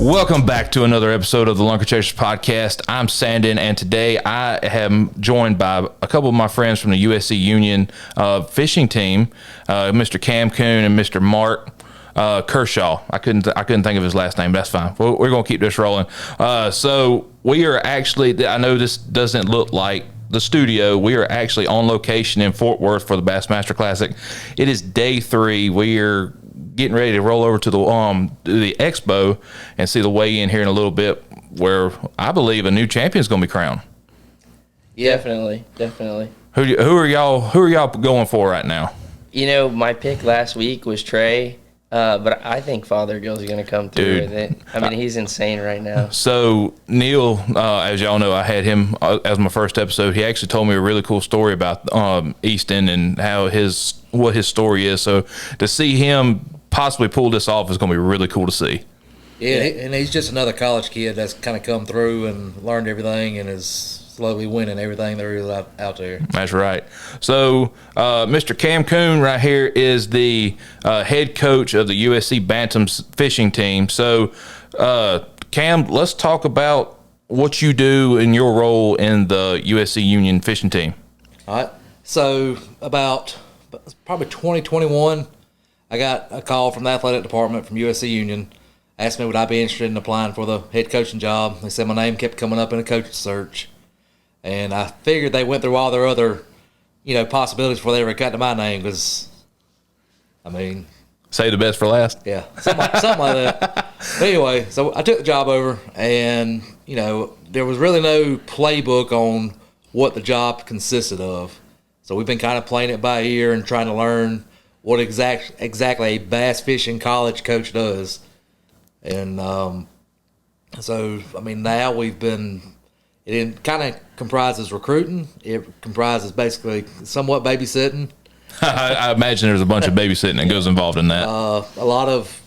Welcome back to another episode of the LunkerChasers podcast. I'm Sandon, and today I am joined by a couple of my friends from the USC Union fishing team, Mr. Coone and Mr. Mark Kershaw. I couldn't think of his last name, but that's fine. We're going to keep this rolling. So we are actually, I know this doesn't look like the studio. We are actually on location in Fort Worth for the Bassmaster Classic. It is day 3. We are getting ready to roll over to the expo and see the weigh-in here in a little bit, where I believe a new champion is going to be crowned. Yeah. Definitely. Who are y'all going for right now? You know, my pick last week was Trey, but I think Fothergill's going to come through with it. I mean, he's insane right now. So Neil, as y'all know, I had him as my first episode. He actually told me a really cool story about Easton and what his story is. So to see him possibly pull this off is going to be really cool to see. Yeah, and he's just another college kid that's kind of come through and learned everything and is slowly winning everything there is out there. That's right. So Mr. Coone right here is the head coach of the USC Bantams fishing team. So Cam, let's talk about what you do in your role in the USC Union fishing team. All right. So about probably 2021, I got a call from the athletic department from USC Union, asked me would I be interested in applying for the head coaching job. They said my name kept coming up in a coaching search, and I figured they went through all their other, possibilities before they ever got to my name. Because, I mean, say the best for last. Yeah, something like that. But anyway, so I took the job over, and there was really no playbook on what the job consisted of. So we've been kind of playing it by ear and trying to learn what exactly a bass fishing college coach does. And so, I mean, now it kind of comprises recruiting. It comprises basically somewhat babysitting. I imagine there's a bunch of babysitting that goes involved in that. A lot of,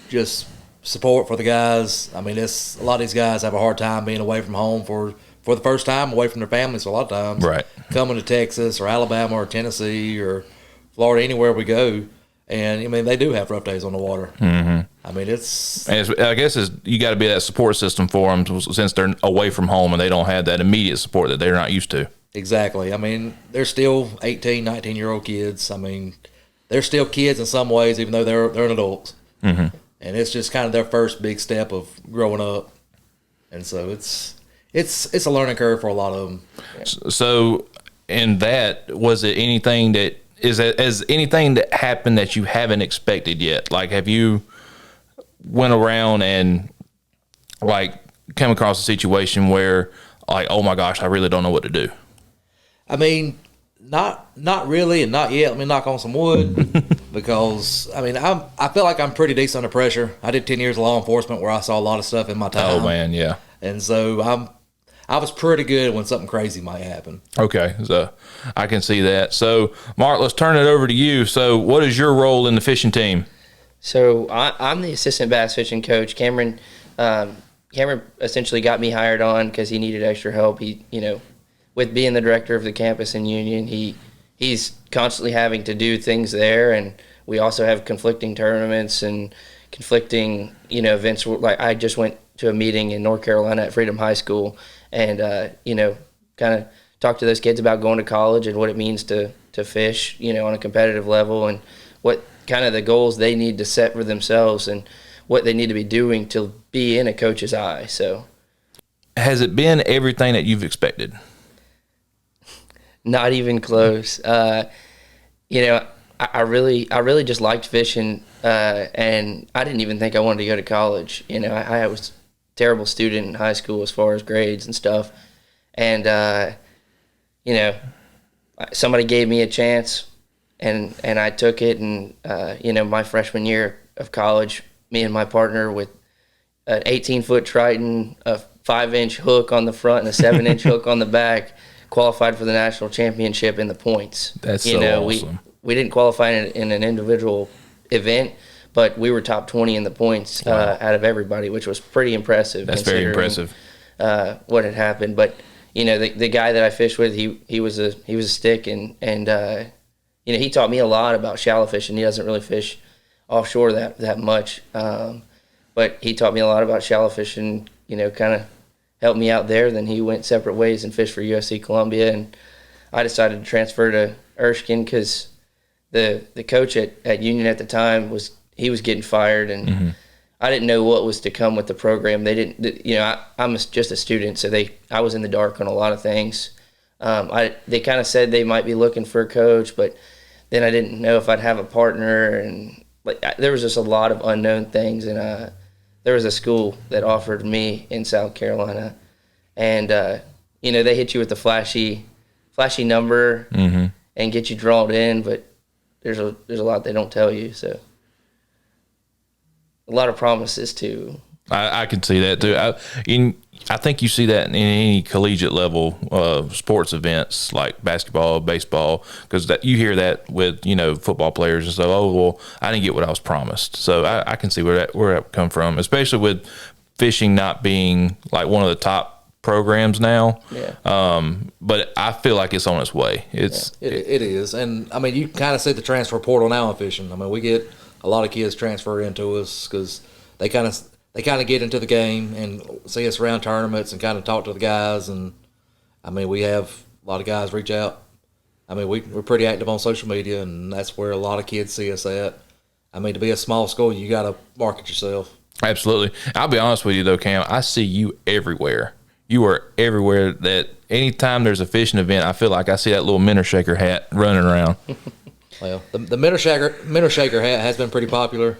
just support for the guys. I mean, a lot of these guys have a hard time being away from home for the first time, away from their families a lot of times. Right. Coming to Texas or Alabama or Tennessee or Florida, anywhere we go. And, I mean, they do have rough days on the water. Mm-hmm. I mean, I guess you got to be that support system for them since they're away from home and they don't have that immediate support that they're not used to. Exactly. I mean, they're still 18, 19-year-old kids. I mean, they're still kids in some ways, even though they're adults. Mm-hmm. And it's just kind of their first big step of growing up. And so it's a learning curve for a lot of them. Yeah. So in that, was it anything that has anything that happened that you haven't expected yet? Like, have you went around and come across a situation where oh my gosh, I really don't know what to do? I mean, not really, and not yet. Let me knock on some wood because I mean, I feel like I'm pretty decent under pressure. I did 10 years of law enforcement where I saw a lot of stuff in my time. Oh man, yeah. And so I was pretty good when something crazy might happen. Okay, so I can see that. So, Mark, let's turn it over to you. So, what is your role in the fishing team? So, I'm the assistant bass fishing coach. Cameron essentially got me hired on because he needed extra help. He, with being the director of the campus in Union, he's constantly having to do things there, and we also have conflicting tournaments and conflicting, events. Like I just went to a meeting in North Carolina at Freedom High School, and kind of talk to those kids about going to college and what it means to fish, on a competitive level, and what kind of the goals they need to set for themselves and what they need to be doing to be in a coach's eye. So, has it been everything that you've expected? Not even close. I really just liked fishing, and I didn't even think I wanted to go to college. I was terrible student in high school as far as grades and stuff. And, somebody gave me a chance and I took it. And, my freshman year of college, me and my partner with an 18-foot Triton, a 5-inch hook on the front and a 7-inch hook on the back, qualified for the national championship in the points. That's so awesome. We didn't qualify in an individual event, but we were top 20 in the points out of everybody, which was pretty impressive. That's very impressive. What had happened, but the guy that I fished with, he was a stick, and he taught me a lot about shallow fishing. He doesn't really fish offshore that much, but but he taught me a lot about shallow fishing, kind of helped me out there. Then he went separate ways and fished for USC Columbia, and I decided to transfer to Erskine because the coach at Union at the time was getting fired, and I didn't know what was to come with the program. They didn't, I'm just a student, so I was in the dark on a lot of things. They kind of said they might be looking for a coach, but then I didn't know if I'd have a partner, and there was just a lot of unknown things. And there was a school that offered me in South Carolina, and they hit you with the flashy number and get you drawn in, but there's a lot they don't tell you. So a lot of promises too. I can see that too. I think you see that in any collegiate level sports events like basketball, baseball, because you hear that with football players and so. Oh well, I didn't get what I was promised. So I can see where that come from, especially with fishing not being like one of the top programs now. Yeah. But I feel like it's on its way. It is, and I mean you kind of see the transfer portal now in fishing. I mean we get a lot of kids transfer into us because they kind of get into the game and see us around tournaments and kind of talk to the guys. And, I mean, we have a lot of guys reach out. I mean, we're pretty active on social media, and that's where a lot of kids see us at. I mean, to be a small school, you got to market yourself. Absolutely. I'll be honest with you, though, Cam. I see you everywhere. You are everywhere. That anytime there's a fishing event, I feel like I see that little minnow shaker hat running around. Well, the minnow shaker hat has been pretty popular.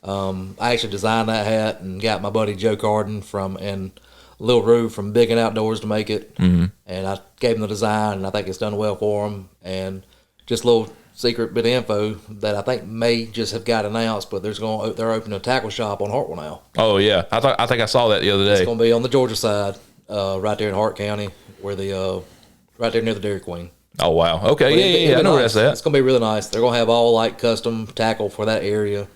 I actually designed that hat and got my buddy Joe Carden and Lil Rue from Big and Outdoors to make it. And I gave him the design, and I think it's done well for him. And just a little secret bit of info that I think may just have got announced, but they're opening a tackle shop on Hartwell now. Oh yeah, I think I saw that the other day. It's going to be on the Georgia side, right there in Hart County, where right there near the Dairy Queen. Oh wow, okay, yeah, I know where that's at. It's going to be really nice. They're going to have all like custom tackle for that area.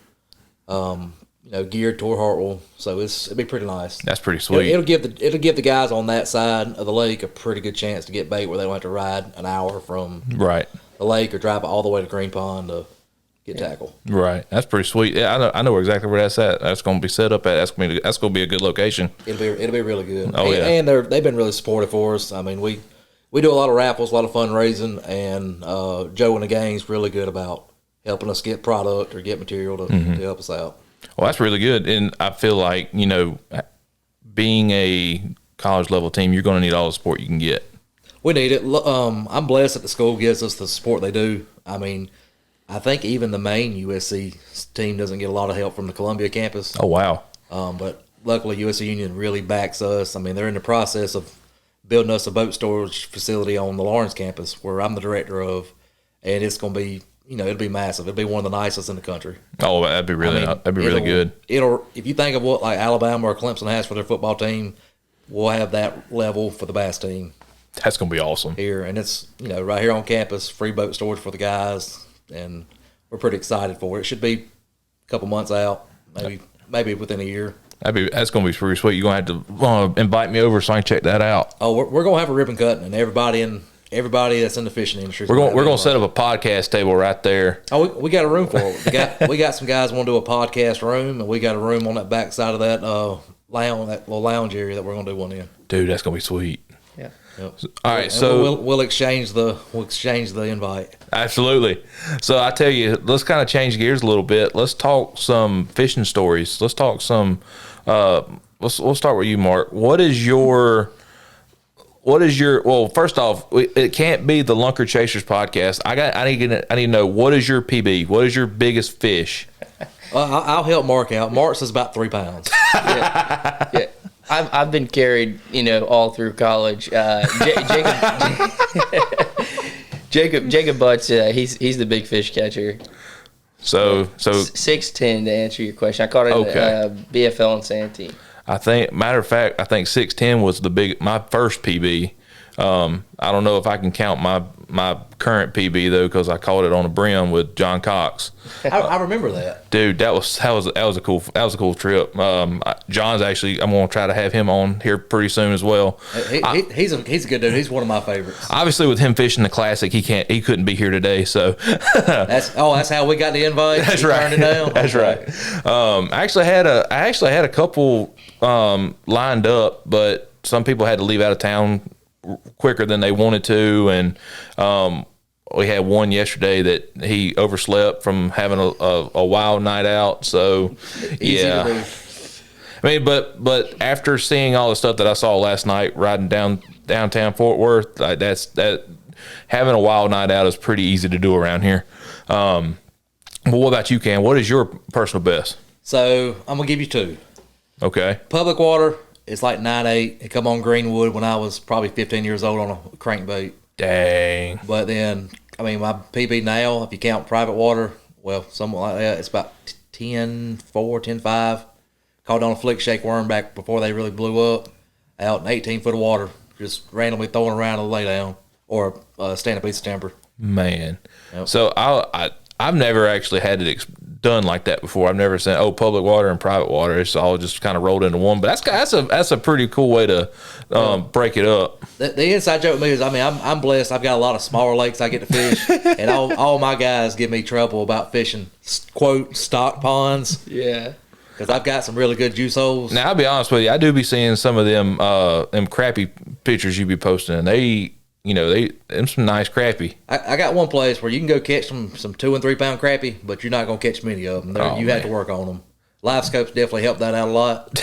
Geared toward Hartwell, so it'll be pretty nice. That's pretty sweet. It'll give the guys on that side of the lake a pretty good chance to get bait where they don't have to ride an hour from the lake or drive all the way to Green Pond to get tackle. Right, that's pretty sweet. Yeah, I know exactly where that's at. That's going to be set up at. That's going to be a good location. It'll be really good. Oh yeah, and they've been really supportive for us. I mean, we do a lot of raffles, a lot of fundraising, and Joe and the gang's really good about helping us get product or get material to help us out. Well, that's really good. And I feel like, being a college level team, you're going to need all the support you can get. We need it. I'm blessed that the school gives us the support they do. I mean, I think even the main USC team doesn't get a lot of help from the Columbia campus. Oh, wow. But luckily, USC Union really backs us. I mean, they're in the process of building us a boat storage facility on the Lawrence campus where I'm the director of, and it's going to be, it'll be massive. It'll be one of the nicest in the country. Oh, that'd be really good. If you think of what like Alabama or Clemson has for their football team, we'll have that level for the bass team. That's going to be awesome. Here, and it's, right here on campus, free boat storage for the guys, and we're pretty excited for it. It should be a couple months out, maybe within a year. That's going to be pretty sweet. You're going to have to invite me over so I can check that out. Oh, we're going to have a ribbon cutting, and everybody that's in the fishing industry. We're going to set up a podcast table right there. Oh, we got a room for it. We got some guys want to do a podcast room, and we got a room on that back side of that little lounge area that we're going to do one in. Dude, that's going to be sweet. Yeah. Yep. All right, so we'll exchange the invite. Absolutely. So I tell you, let's kind of change gears a little bit. Let's talk some fishing stories. Let's talk some. We'll start with you, Mark. What is your? Well, first off, it can't be the LunkerChasers podcast. I need to know, what is your PB? What is your biggest fish? I'll help Mark out. Mark's is about 3 pounds. Yeah. I've been carried, all through college. Jacob Butts, he's the big fish catcher. So 6'10" to answer your question. I caught it at BFL and Santee. matter of fact, I think 6'10" was my first PB. I don't know if I can count my current PB though, because I caught it on a brim with John Cox. I remember that, dude. That was a cool trip. John's actually, I'm gonna try to have him on here pretty soon as well. He's a good dude. He's one of my favorites. Obviously, with him fishing the Classic, he couldn't be here today. So that's how we got the invite. That's right. Turned it down. That's right. I actually had a couple lined up, but some people had to leave out of town quicker than they wanted to, and we had one yesterday that he overslept from having a wild night out. So yeah, I mean, but after seeing all the stuff that I saw last night riding downtown Fort Worth, that having a wild night out is pretty easy to do around here. But what about you, Cam? What is your personal best? So I'm gonna give you two. Okay. Public water. It's like 9.8. It come on Greenwood when I was probably 15 years old on a crankbait. Dang. But then, I mean, my PB now, if you count private water, well, something like that, it's about 10.4, 10.5. Caught on a flick shake worm back before they really blew up. Out in 18 foot of water, just randomly throwing around a lay down or stand up piece of timber. Man. Yep. So I've never actually had it done like that before. I've never said, public water and private water. It's all just kind of rolled into one. But that's a pretty cool way to break it up. The inside joke with me is, I mean, I'm blessed. I've got a lot of smaller lakes I get to fish, and all my guys give me trouble about fishing, quote, stock ponds. Yeah. Because I've got some really good juice holes. Now, I'll be honest with you. I do be seeing some of them crappy pictures you be posting, and them some nice crappie. I got one place where you can go catch some 2 and 3 pound crappie, but you're not going to catch many of them. You have to work on them. Live scopes definitely help that out a lot.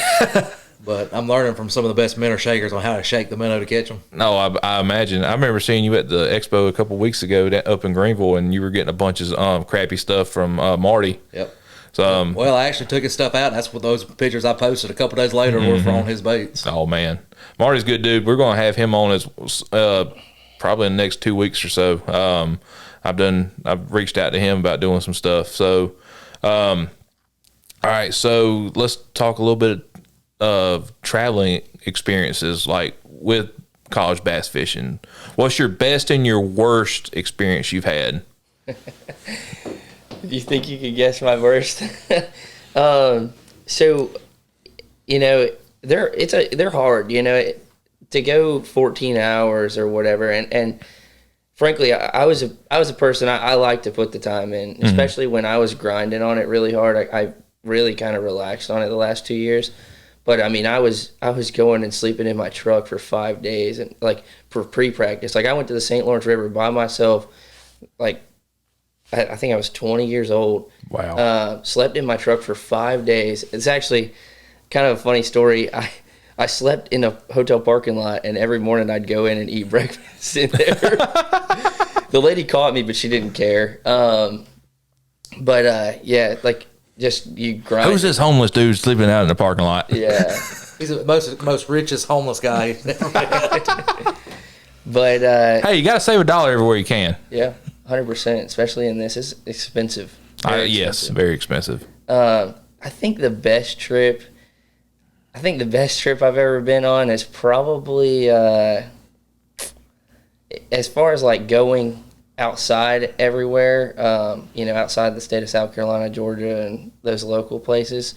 But I'm learning from some of the best minnow shakers on how to shake the minnow to catch them. No, I imagine. I remember seeing you at the expo a couple weeks ago up in Greenville, and you were getting a bunch of crappie stuff from Marty. Yep. So, well, I actually took his stuff out. That's what those pictures I posted a couple days later were from his baits. Oh, man. Marty's a good dude. We're going to have him on as probably in the next 2 weeks or so. I've reached out to him about doing some stuff. So, all right. So let's talk a little bit of traveling experiences, like with college bass fishing. What's your best and your worst experience you've had? Do you think you could guess my worst? So, they're hard, to go 14 hours or whatever. And frankly, I was a person, I like to put the time in, especially when I was grinding on it really hard. I really kind of relaxed on it the last 2 years. But I mean, I was going and sleeping in my truck for 5 days, and like for pre-practice. Like I went to the St. Lawrence River by myself, like I think I was 20 years old. Wow. Slept in my truck for 5 days. It's actually kind of a funny story. I slept in a hotel parking lot, and every morning I'd go in and eat breakfast in there. The lady caught me, but she didn't care. Yeah, like just you grind. Who's this homeless dude sleeping out in the parking lot? Yeah. He's the most richest homeless guy you've ever met. But hey, you got to save $1 everywhere you can. Yeah, 100%. Especially in this, it's expensive. Yes, very expensive. I think the best trip I've ever been on is probably as far as like going outside everywhere, outside the state of South Carolina, Georgia, and those local places.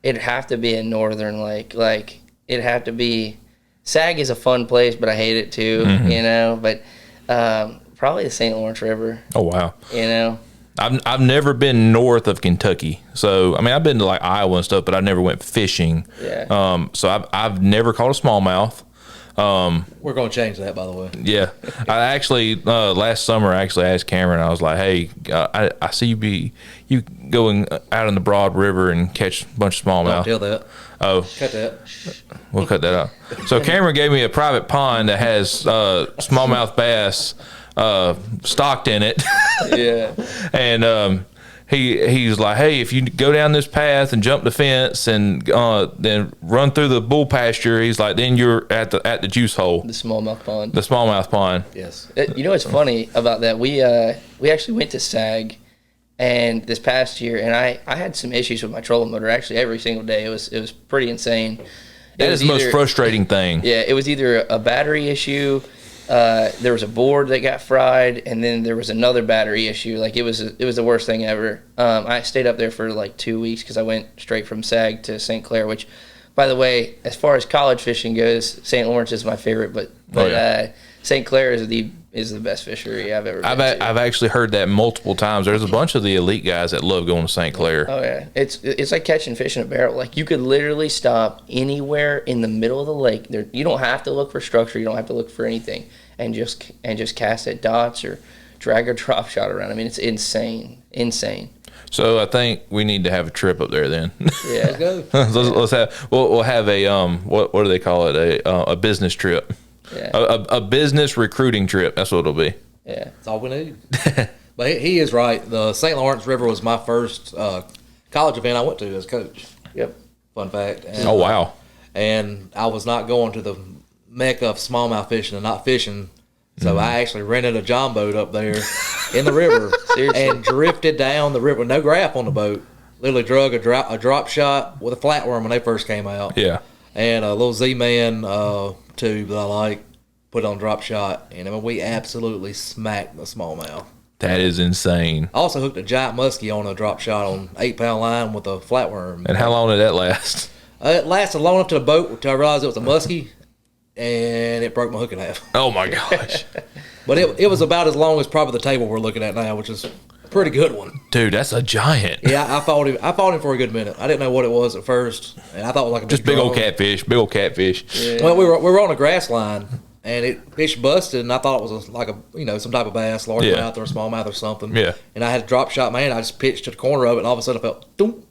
It'd have to be a northern lake. Like it'd have to be. Sag is a fun place, but I hate it too. But probably the St. Lawrence River. Oh wow. I've never been north of Kentucky, so I mean I've been to like Iowa and stuff, but I never went fishing. Yeah. So I've never caught a smallmouth. We're going to change that, by the way. Yeah, I actually last summer I actually asked Cameron. I was like, "Hey, I see you going out in the Broad River and catch a bunch of smallmouth." Don't tell that. Oh, Cut that. We'll cut that out. So Cameron gave me a private pond that has smallmouth bass stocked in it. Yeah. And he's like, hey, if you go down this path and jump the fence and then run through the bull pasture, he's like, then you're at the juice hole. The smallmouth pond. The smallmouth pond. Yes. What's funny about that? We actually went to SAG, and this past year, and I had some issues with my trolling motor. Actually, every single day, it was pretty insane. That is the most frustrating thing. Yeah, it was either a battery issue, there was a board that got fried, and then there was another battery issue. Like, it was the worst thing ever. I stayed up there for like 2 weeks because I went straight from Sag to St. Clair, which, by the way, as far as college fishing goes, St. Lawrence is my favorite, but St. Clair is the best fishery I've ever been to. I've actually heard that multiple times. There's a bunch of the elite guys that love going to St. Clair. Oh yeah, it's like catching fish in a barrel. Like, you could literally stop anywhere in the middle of the lake. You don't have to look for structure. You don't have to look for anything, and just cast at dots or drag a drop shot around. I mean, it's insane. So I think we need to have a trip up there then. Yeah, Let's go. Let's have we'll have a what do they call it, a business trip. Yeah. A business recruiting trip. That's what it'll be. Yeah. That's all we need. But he is right. The St. Lawrence River was my first college event I went to as coach. Yep. Fun fact. And, Oh, wow. And I was not going to the mecca of smallmouth fishing and not fishing. So I actually rented a john boat up there in the river and drifted down the river with no graph on the boat. Literally drug a drop shot with a flatworm when they first came out. Yeah. And a little Z-Man tube that I like, put on drop shot, and I mean, we absolutely smacked the smallmouth. That is insane. I also hooked a giant muskie on a drop shot on 8-pound line with a flatworm. And how long did that last? It lasted long enough to the boat until I realized it was a muskie, and it broke my hook in half. Oh my gosh. But it was about as long as probably the table we're looking at now, which is a pretty good one. Dude, that's a giant. Yeah, I fought him for a good minute. I didn't know what it was at first, and I thought it was like a Just big old catfish. Big old catfish. Yeah. Well, we were on a grass line, and fish busted, and I thought it was like some type of bass, largemouth or a smallmouth or something. Yeah. And I had a drop shot, man. I just pitched to the corner of it, and all of a sudden I felt doom,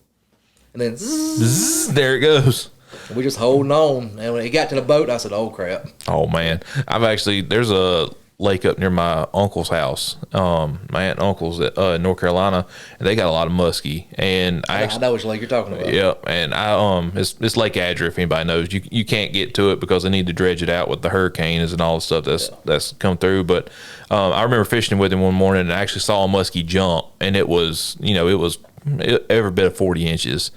and then zzz, There it goes. and we just holding on. And when it got to the boat, I said, "Oh crap!" Oh man, there's a lake up near my uncle's house. My aunt and uncle's in North Carolina, and they got a lot of muskie. And I know which lake you're talking about. Yeah, and it's Lake Adra. If anybody knows, you can't get to it because they need to dredge it out with the hurricanes and all the stuff that's come through. But I remember fishing with him one morning and I actually saw a muskie jump, and it was every bit of 40 inches,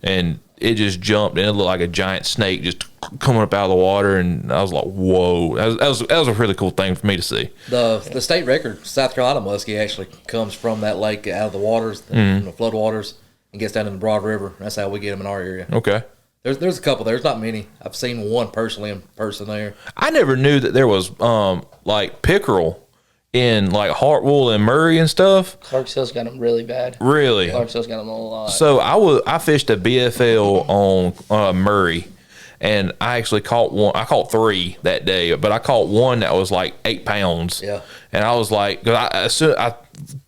and it just jumped and it looked like a giant snake just coming up out of the water, and I was like, whoa, that was a really cool thing for me to see. The state record South Carolina muskie actually comes from that lake out of the waters, from the flood waters, and gets down in the Broad River. That's how we get them in our area. Okay. There's a couple. There's not many. I've seen one personally in person there. I never knew that there was like pickerel in like Hartwell and Murray and stuff. Clarksville's got them really bad. Really? Clarksville's got them a lot. So I fished a BFL on Murray, and I actually caught one. I caught 3 that day, but I caught one that was like 8 pounds. Yeah. And I was like, cause I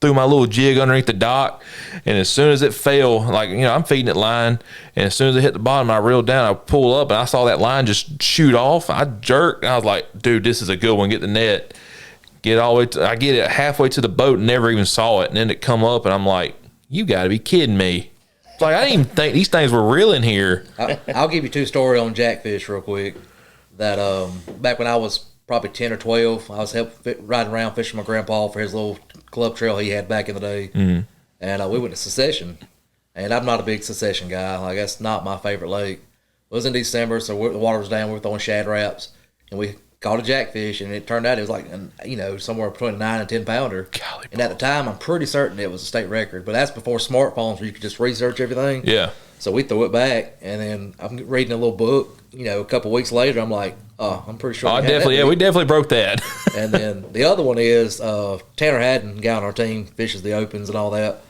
threw my little jig underneath the dock, and as soon as it fell, like, I'm feeding it line, and as soon as it hit the bottom, I reeled down, I pulled up, and I saw that line just shoot off. I jerked, and I was like, dude, this is a good one. Get the net. Get all the way I get it halfway to the boat and never even saw it, and then it come up, and I'm like, you got to be kidding me. It's like, I didn't even think these things were real in here. I'll give you 2 stories on jackfish real quick. That back when I was probably 10 or 12, I was riding around fishing with my grandpa for his little club trail he had back in the day. Mm-hmm. And we went to Secession, and I'm not a big Secession guy. Like, that's not my favorite lake. It was in December, so the water was down. We were throwing shad wraps, and we caught a jackfish, and it turned out it was like, somewhere between a 9 and 10 pounder. Golly, and at the time, I'm pretty certain it was a state record. But that's before smartphones where you could just research everything. Yeah. So we threw it back, and then I'm reading a little book. A couple weeks later, I'm like, I'm pretty sure. We definitely broke that. And then the other one is Tanner Haddon, guy on our team, fishes the opens and all that.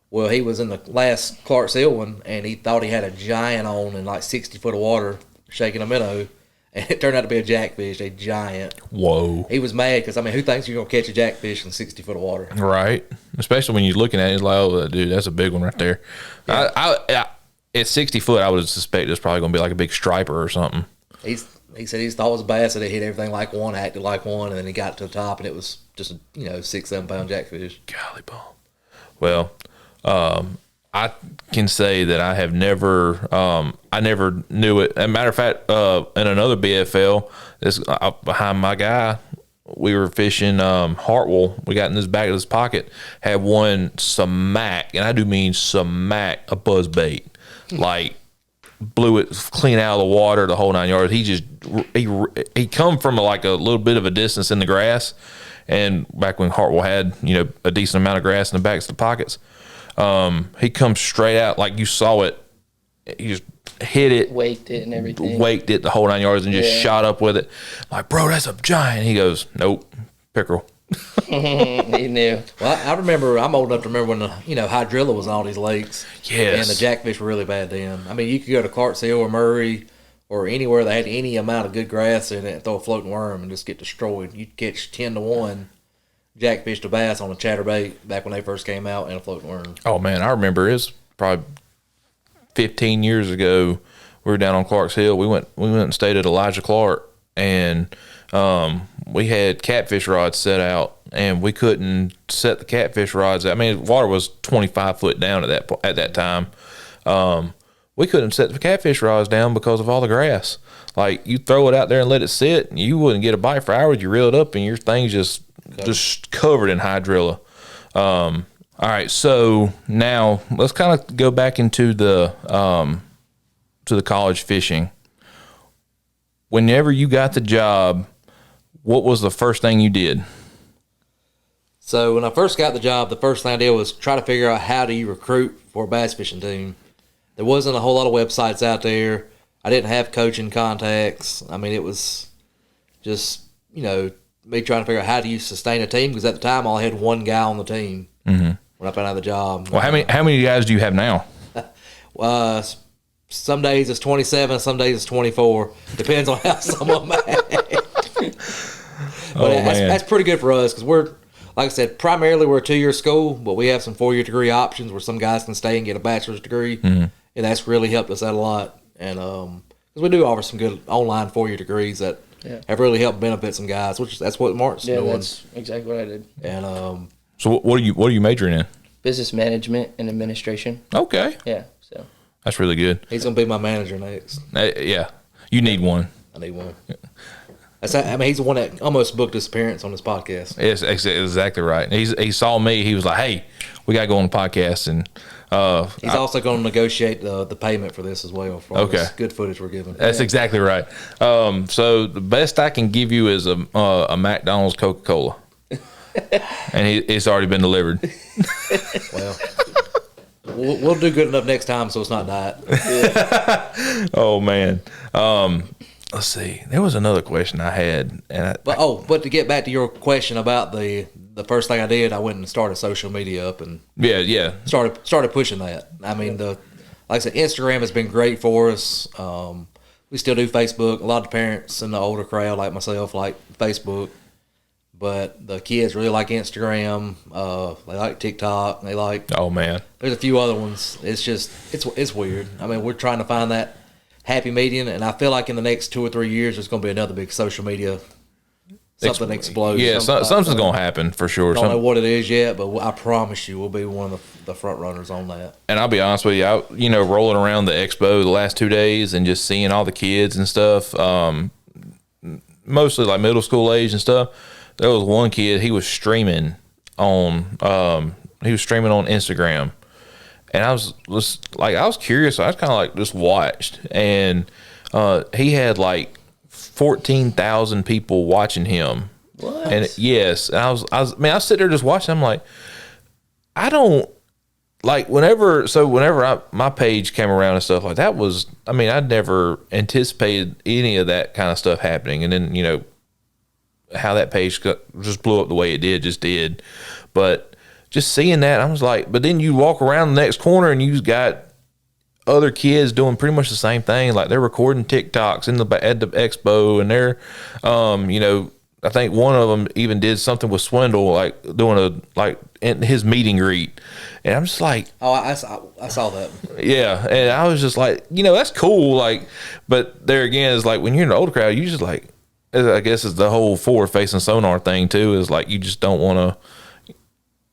Well, he was in the last Clarksville one, and he thought he had a giant on in like 60 foot of water, shaking a minnow. And it turned out to be a jackfish, a giant. Whoa. He was mad because, who thinks you're going to catch a jackfish in 60 foot of water? Right. Especially when you're looking at it, it's like, oh, dude, that's a big one right there. Yeah. I at 60 foot, I would suspect it's probably going to be like a big striper or something. He said he thought it was a bass, and it hit everything like one, acted like one, and then he got to the top, and it was just a 6-7 pound jackfish. Golly ball. Well, I can say that I have never, I never knew it. As a matter of fact, in another BFL, behind my guy, we were fishing Hartwell. We got in this back of his pocket, had one smack, and I do mean smack, a buzz bait. Like, blew it clean out of the water, the whole 9 yards. He come from like a little bit of a distance in the grass, and back when Hartwell had a decent amount of grass in the backs of the pockets, he comes straight out like you saw it. He just hit it, waked it and everything, waked it the whole 9 yards, and just shot up with it. Like, bro, that's a giant. He goes, nope, pickerel. He knew. Well, I remember. I'm old enough to remember when the hydrilla was on all these lakes. Yes. And the jackfish were really bad then. I mean, you could go to Clark's Hill or Murray or anywhere that had any amount of good grass in it and throw a floating worm and just get destroyed. You'd catch 10-1 jackfish to bass on a chatterbait back when they first came out and a floating worm. Oh man, I remember it's probably 15 years ago. We were down on Clark's Hill. We went and stayed at Elijah Clark, and we had catfish rods set out, and we couldn't set the catfish rods out. I mean, water was 25 foot down at that time. We couldn't set the catfish rods down because of all the grass. Like, you throw it out there and let it sit, and you wouldn't get a bite for hours. You reel it up, and your thing's just covered in hydrilla. All right, so now let's kind of go back into the college fishing. Whenever you got the job, what was the first thing you did? So when I first got the job, the first thing I did was try to figure out how do you recruit for a bass fishing team. There wasn't a whole lot of websites out there. I didn't have coaching contacts. I mean, it was just, me trying to figure out how do you sustain a team, because at the time I only had one guy on the team when I found out the job. Well, how many guys do you have now? Some days it's 27, some days it's 24. Depends on how some of them But that's pretty good for us, because we're, like I said, primarily we're a 2-year school, but we have some 4-year degree options where some guys can stay and get a bachelor's degree, and that's really helped us out a lot. And because we do offer some good online 4-year degrees that have really helped benefit some guys, that's what Mark's doing. Yeah, that's exactly what I did. And so what are you majoring in? Business management and administration. Okay, Yeah, so that's really good. he's gonna be my manager next. Yeah, you need one. I need one. He's the one that almost booked his appearance on this podcast. Yes, exactly right. He saw me. He was like, "Hey, we got to go on the podcast." And he's also going to negotiate the payment for this as well. For all this good footage we're giving. That's exactly right. So the best I can give you is a McDonald's Coca-Cola, and it's already been delivered. Well, we'll do good enough next time, so it's not diet. Yeah. Oh man. Let's see. There was another question I had, but to get back to your question about the first thing I did, I went and started social media up and started pushing that. I mean, like I said, Instagram has been great for us. We still do Facebook. A lot of the parents in the older crowd, like myself, like Facebook, but the kids really like Instagram. They like TikTok. They like. Oh man, there's a few other ones. It's just it's weird. I mean, we're trying to find that happy median, and I feel like in the next 2 or 3 years there's going to be another big social media something explodes. Yeah, something's going to happen for sure. Don't know what it is yet, but I promise you we'll be one of the front runners on that. And I'll be honest with you, rolling around the expo the last 2 days and just seeing all the kids and stuff, mostly like middle school age and stuff. There was one kid, he was streaming on Instagram. And I was curious. So I was kind of like just watched, and he had like 14,000 people watching him. What? And yes, and I was sitting there just watching. I'm like, I don't like whenever my page came around and stuff like that was. I mean, I'd never anticipated any of that kind of stuff happening, and then how that page just blew up the way it did, but. Just seeing that, I was like, but then you walk around the next corner and you've got other kids doing pretty much the same thing. Like they're recording TikToks at the expo, and they're, I think one of them even did something with Swindle, like doing in his meet and greet. And I'm just like, oh, I saw that. Yeah, and I was just like, that's cool. Like, but there again, it's like when you're in the older crowd, you just like, I guess it's the whole forward facing sonar thing too. Is like you just don't want to.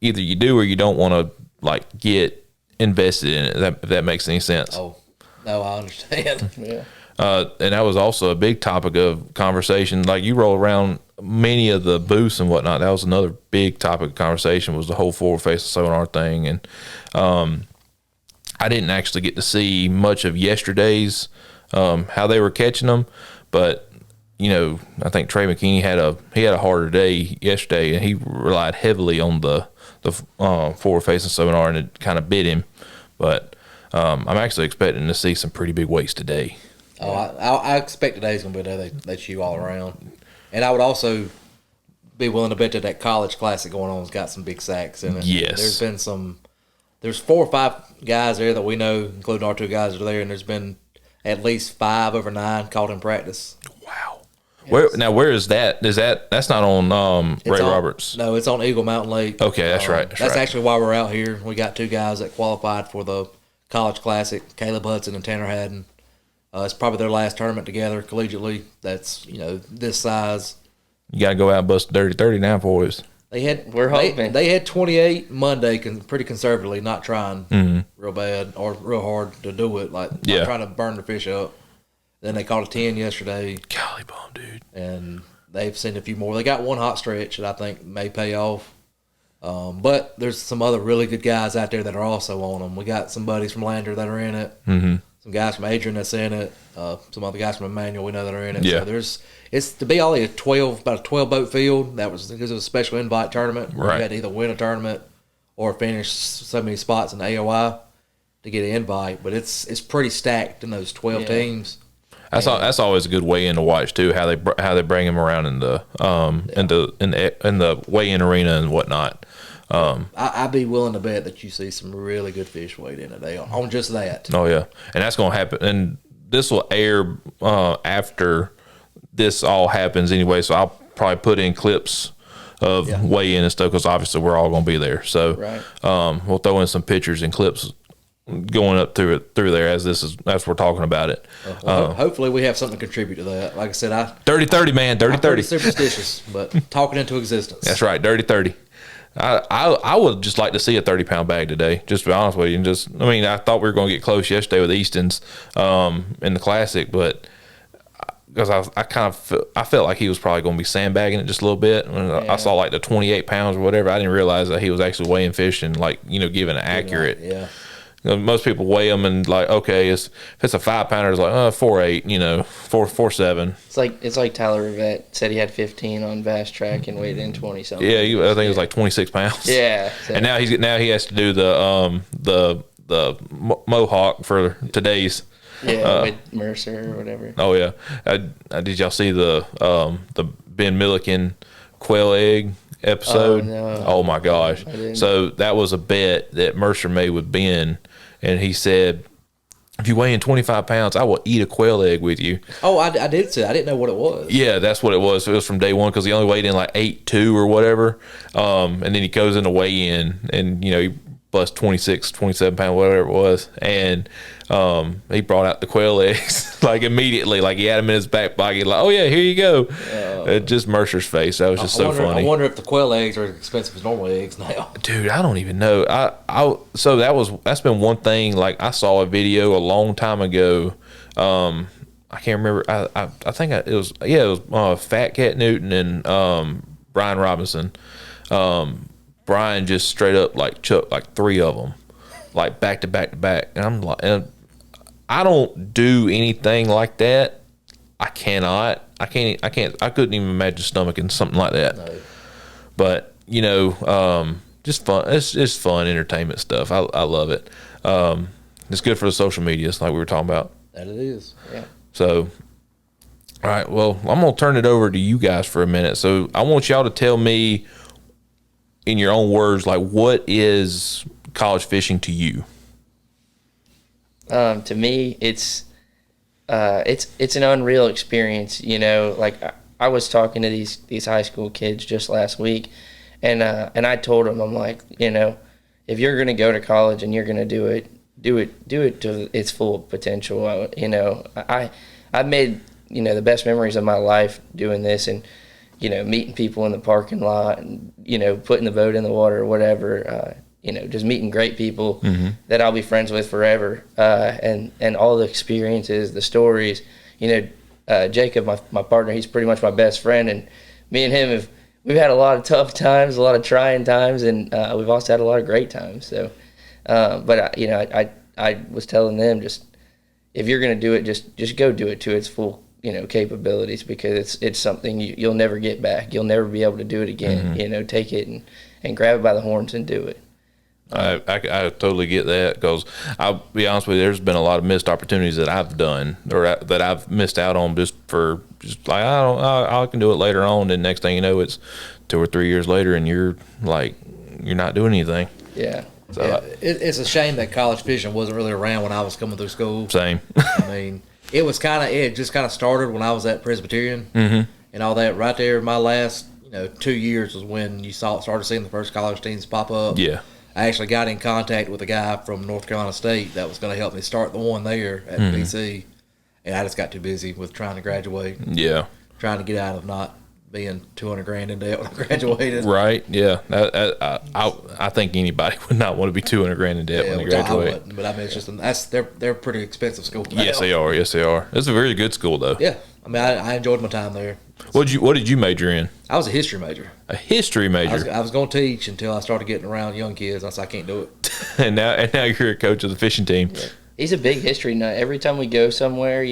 Either you do or you don't want to like get invested in it. If that makes any sense. Oh, no, I understand. Yeah. And that was also a big topic of conversation. Like you roll around many of the booths and whatnot. That was another big topic of conversation. Was the whole forward facing sonar thing. And I didn't actually get to see much of yesterday's how they were catching them, but I think Trey McKinney had a harder day yesterday, and he relied heavily on the forward-facing sonar, and it kind of bit him. But I'm actually expecting to see some pretty big weights today. Oh, I expect today's going to be a day they chew all around. And I would also be willing to bet that college classic going on has got some big sacks in it. Yes. There's 4 or 5 guys there that we know, including our 2 guys that are there, and there's been at least 5 over 9 caught in practice. Wow. Where is that? That's not on Ray Roberts? No, it's on Eagle Mountain Lake. Okay, that's right. That's actually why we're out here. We got 2 guys that qualified for the college classic, Caleb Hudson and Tanner Haddon. It's probably their last tournament together collegiately. That's, this size. You got to go out and bust a dirty 30 now, boys. We're hoping. They had 28 Monday, pretty conservatively, not trying real bad or real hard to do it, not trying to burn the fish up. Then they caught a 10 yesterday. Golly bum, dude. And they've seen a few more. They got one hot stretch that I think may pay off. But there's some other really good guys out there that are also on them. We got some buddies from Lander that are in it. Mm-hmm. Some guys from Adrian that's in it. Some other guys from Emmanuel we know that are in it. Yeah. So it's to be only about a 12 boat field. That was because it was a special invite tournament. Where you had to either win a tournament or finish so many spots in the AOI to get an invite. But it's pretty stacked in those 12 teams. That's always a good weigh-in to watch too. How they bring him around in the in the weigh-in arena and whatnot. I'd be willing to bet that you see some really good fish weighed in today on just that. Oh yeah, and that's going to happen. And this will air after this all happens anyway. So I'll probably put in clips of weigh-in and stuff because obviously we're all going to be there. So we'll throw in some pictures and clips going up through there as we're talking about it. Hopefully we have something to contribute to that. Like I said, 30-30, man, 30-30. Superstitious, but talking into existence. That's right, 30-30. I would just like to see a 30-pound bag today, just to be honest with you. And I thought we were going to get close yesterday with Easton's in the Classic, but because I felt like he was probably going to be sandbagging it just a little bit. I saw like the 28 pounds or whatever. I didn't realize that he was actually weighing fish and giving an accurate. Yeah. Most people weigh them and if it's a 5-pounder, it's like 4.8, 4.7. It's like Tyler Rivette said he had 15 on Bass Track and weighed in 20 something. Yeah, I think it was like 26 pounds. Yeah, so. And now he has to do the Mohawk for today's. Yeah, with Mercer or whatever. Oh yeah, did y'all see the Ben Milliken quail egg episode? Oh, no. Oh my gosh! So that was a bet that Mercer made with Ben. And he said, if you weigh in 25 pounds, I will eat a quail egg with you. Oh, I did say. I didn't know what it was. Yeah, that's what it was. It was from day one because he only weighed in like 8.2 or whatever. And then he goes in to weigh in and, he busts 26, 27 pounds, whatever it was. And he brought out the quail eggs like immediately. Like he had them in his back pocket. Like, oh, yeah, here you go. Just Mercer's face. That was just funny. I wonder if the quail eggs are as expensive as normal eggs now. Dude, I don't even know. So that's been one thing. Like I saw a video a long time ago. I can't remember. I think it was Fat Cat Newton and Brian Robinson. Brian just straight up chucked 3 of them, back to back to back. And I'm like, I don't do anything like that. I cannot. I couldn't even imagine stomaching something like that. No. But just fun. It's just fun entertainment stuff. I love it. It's good for the social media, like we were talking about. That it is. Yeah. So, all right. Well, I'm gonna turn it over to you guys for a minute. So I want y'all to tell me, in your own words, what is college fishing to you? To me, it's an unreal experience. I was talking to these high school kids just last week, and I told them, I'm like, if you're gonna go to college and you're gonna do it to its full potential. I've made the best memories of my life doing this, and meeting people in the parking lot, and putting the boat in the water or whatever. Just meeting great people that I'll be friends with forever, and all the experiences, the stories. Jacob, my partner, he's pretty much my best friend, and me and him we've had a lot of tough times, a lot of trying times, and we've also had a lot of great times. So, but I I was telling them, just if you're going to do it, just go do it to its full, capabilities, because it's something you'll never get back. You'll never be able to do it again. Take it and grab it by the horns and do it. I totally get that, because I'll be honest with you, there's been a lot of missed opportunities that I've done or that I've missed out on just like I can do it later on, and next thing you know, it's 2 or 3 years later, and you're not doing anything. Yeah. So it's a shame that college fishing wasn't really around when I was coming through school. Same. I mean, it just kind of started when I was at Presbyterian and all that. Right there, my last 2 years was when you started seeing the first college teams pop up. Yeah. I actually got in contact with a guy from North Carolina State that was going to help me start the one there at BC, and I just got too busy with trying to graduate. Yeah. Trying to get out of not being $200,000 in debt when I graduated. Right. Yeah. I think anybody would not want to be $200,000 in debt when they graduate. I wouldn't, but I mean, it's just they're pretty expensive school. Yes, they are. Yes, they are. It's a very good school, though. Yeah. I mean, I enjoyed my time there. What did you major in? I was a history major. A history major. I was going to teach until I started getting around young kids. I said, I can't do it. and now you're a coach of the fishing team. Yeah. He's a big history nut. Every time we go somewhere,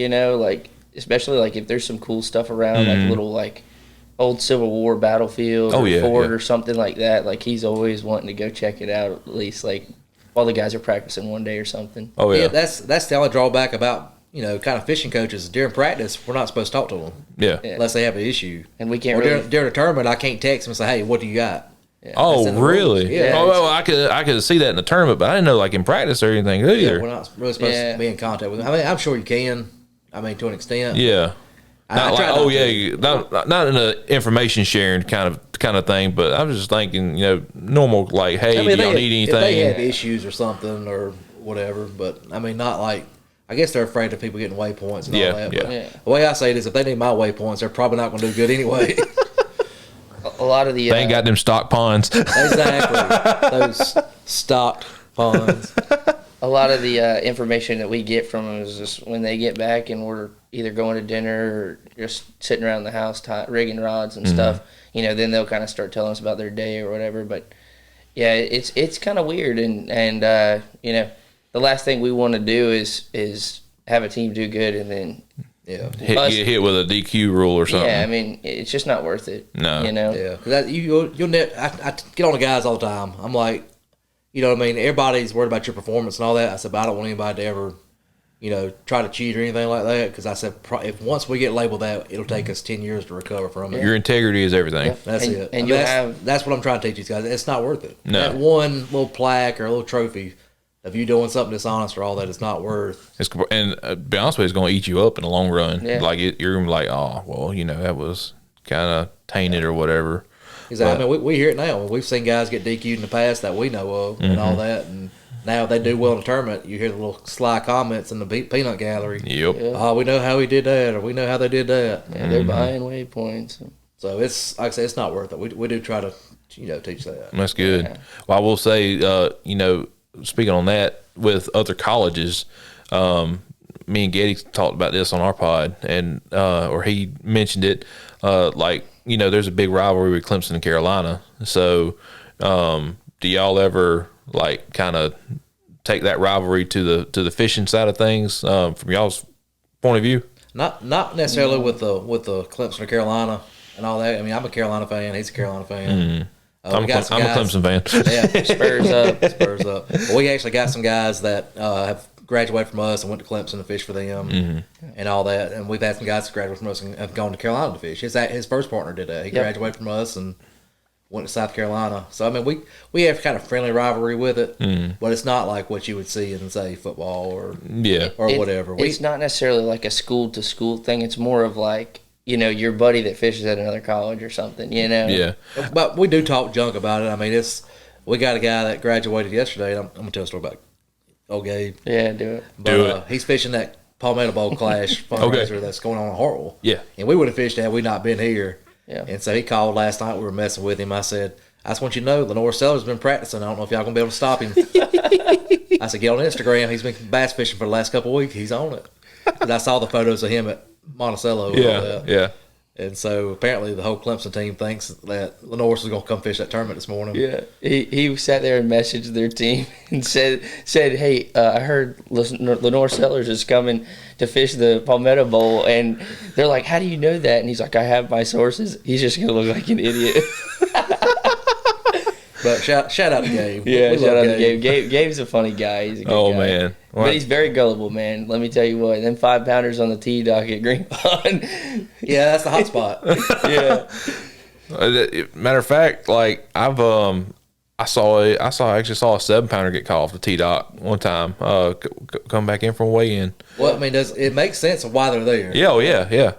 especially if there's some cool stuff around, like little old Civil War battlefield or fort or something like that. Like, he's always wanting to go check it out, at least while the guys are practicing one day or something. Oh yeah. That's the only drawback about kind of fishing coaches. During practice, we're not supposed to talk to them. Yeah. Unless they have an issue. And we can't during a tournament, I can't text them and say, hey, what do you got? Yeah. Oh, really? Yeah. Oh, well, I could see that in the tournament, but I didn't know in practice or anything either. Yeah, we're not really supposed to be in contact with them. I mean, I'm sure you can. I mean, to an extent. Yeah. Not in an information sharing kind of thing, but I was just thinking, normal, like, hey, do y'all need anything? If they have issues or something or whatever, but I mean, not like. I guess they're afraid of people getting waypoints and all that. But the way I say it is, if they need my waypoints, they're probably not going to do good anyway. A lot of the they ain't got them stock ponds. Exactly, those stocked ponds. A lot of the information that we get from them is just when they get back and we're either going to dinner or just sitting around the house rigging rods and stuff. Then they'll kind of start telling us about their day or whatever. But yeah, it's kind of weird, and the last thing we want to do is have a team do good and then get hit with a DQ rule or something. Yeah, I mean, it's just not worth it. No. Yeah, because I get on the guys all the time. I'm like, what I mean? Everybody's worried about your performance and all that. I said, but I don't want anybody to ever, try to cheat or anything like that. Because I said, if once we get labeled that, it'll take us 10 years to recover from it. Your integrity is everything. Yeah. That's it. And that's what I'm trying to teach these guys. It's not worth it. No. That one little plaque or a little trophy of you doing something dishonest or all that, it's not worth. And to be honest with you, it's going to eat you up in the long run. Yeah. Like you're going to be like, oh, well, that was kind of tainted or whatever. Exactly. I mean, we hear it now. We've seen guys get DQ'd in the past that we know of and all that. And now they do well in the tournament. You hear the little sly comments in the peanut gallery. Yep. Yeah. Oh, we know how he did that, or we know how they did that. Yeah, they're buying waypoints. So it's, like I say, it's not worth it. We do try to, teach that. That's good. Yeah. Well, I will say, speaking on that, with other colleges, me and Getty talked about this on our pod, and or he mentioned it, there's a big rivalry with Clemson and Carolina. So, do y'all ever kind of take that rivalry to the fishing side of things from y'all's point of view? Not necessarily with the Clemson or Carolina and all that. I mean, I'm a Carolina fan. He's a Carolina fan. I'm a Clemson fan. Yeah, Spurs up. Well, we actually got some guys that have graduated from us and went to Clemson to fish for them and all that. And we've had some guys that graduated from us and have gone to Carolina to fish. His first partner did that. He graduated from us and went to South Carolina. So, I mean, we have kind of friendly rivalry with it, but it's not like what you would see in, say, football or whatever. It's not necessarily like a school-to-school thing. It's more of like, your buddy that fishes at another college or something, Yeah. But we do talk junk about it. I mean, we got a guy that graduated yesterday. I'm going to tell a story about old Gabe. Yeah, do it. But he's fishing that Palmetto Bowl Clash fundraiser that's going on in Hartwell. Yeah. And we would have fished had we not been here. Yeah. And so he called last night. We were messing with him. I said, I just want you to know, Lenore Seller's been practicing. I don't know if y'all going to be able to stop him. I said, get on Instagram. He's been bass fishing for the last couple of weeks. He's on it. Because I saw the photos of him at Monticello. Yeah. And so apparently the whole Clemson team thinks that Lenore's is going to come fish that tournament this morning. Yeah, he sat there and messaged their team and said, "Hey, I heard Lenore Sellers is coming to fish the Palmetto Bowl," and they're like, "How do you know that?" And he's like, "I have my sources." He's just gonna look like an idiot. But shout out to Gabe. Yeah, shout out to Gabe. Gabe's a funny guy. He's a good guy. Man, but he's very gullible, man. Let me tell you what. Them 5-pounders on the tee dock at Green Pond. Yeah, that's the hot spot. Yeah. Matter of fact, like I actually saw a 7-pounder get caught off the tee dock one time. Come back in from weigh-in. Well, I mean, does it make sense of why they're there? Yeah, yeah.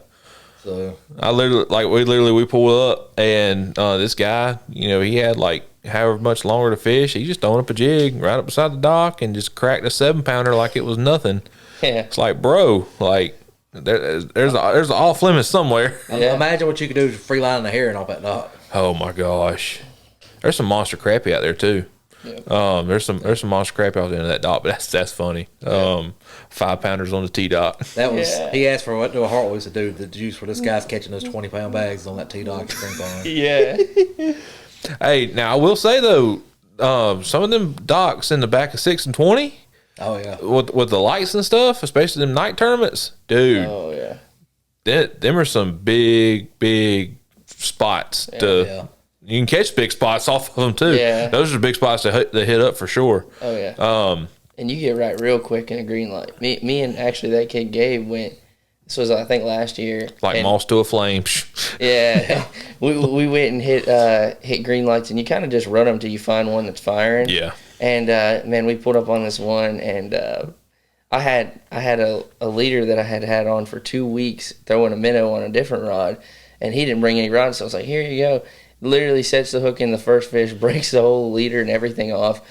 So we pulled up and this guy, he had like however much longer to fish. He just throwing up a jig right up beside the dock and just cracked a 7-pounder like it was nothing. Yeah. It's like, bro, like there's an off limit somewhere. Yeah. Imagine what you could do to free line the herring off that dock. Oh my gosh, there's some monster crappie out there too. Yeah. There's some monster crappie out there in that dock, but that's funny. Yeah. 5-pounders on the tee dock. That was he asked for what do a Hartley's to do the juice for this guy's catching those 20-pound bags on that tee dock at Green Pond. Yeah. Hey, now I will say though, some of them docks in the back of 6 and 20. Oh yeah. With the lights and stuff, especially them night tournaments, dude. Oh yeah. Them are some big spots. You can catch big spots off of them too. Yeah. Those are big spots to hit up for sure. Oh yeah. And you get right real quick in a green light. Me and actually that kid Gabe went. This was I think last year. Like moss to a flame. Yeah. we went and hit green lights, and you kind of just run them till you find one that's firing. Yeah. And man, we pulled up on this one, and I had a leader that I had on for 2 weeks throwing a minnow on a different rod, and he didn't bring any rods, so I was like, here you go. Literally sets the hook in the first fish, breaks the whole leader and everything off.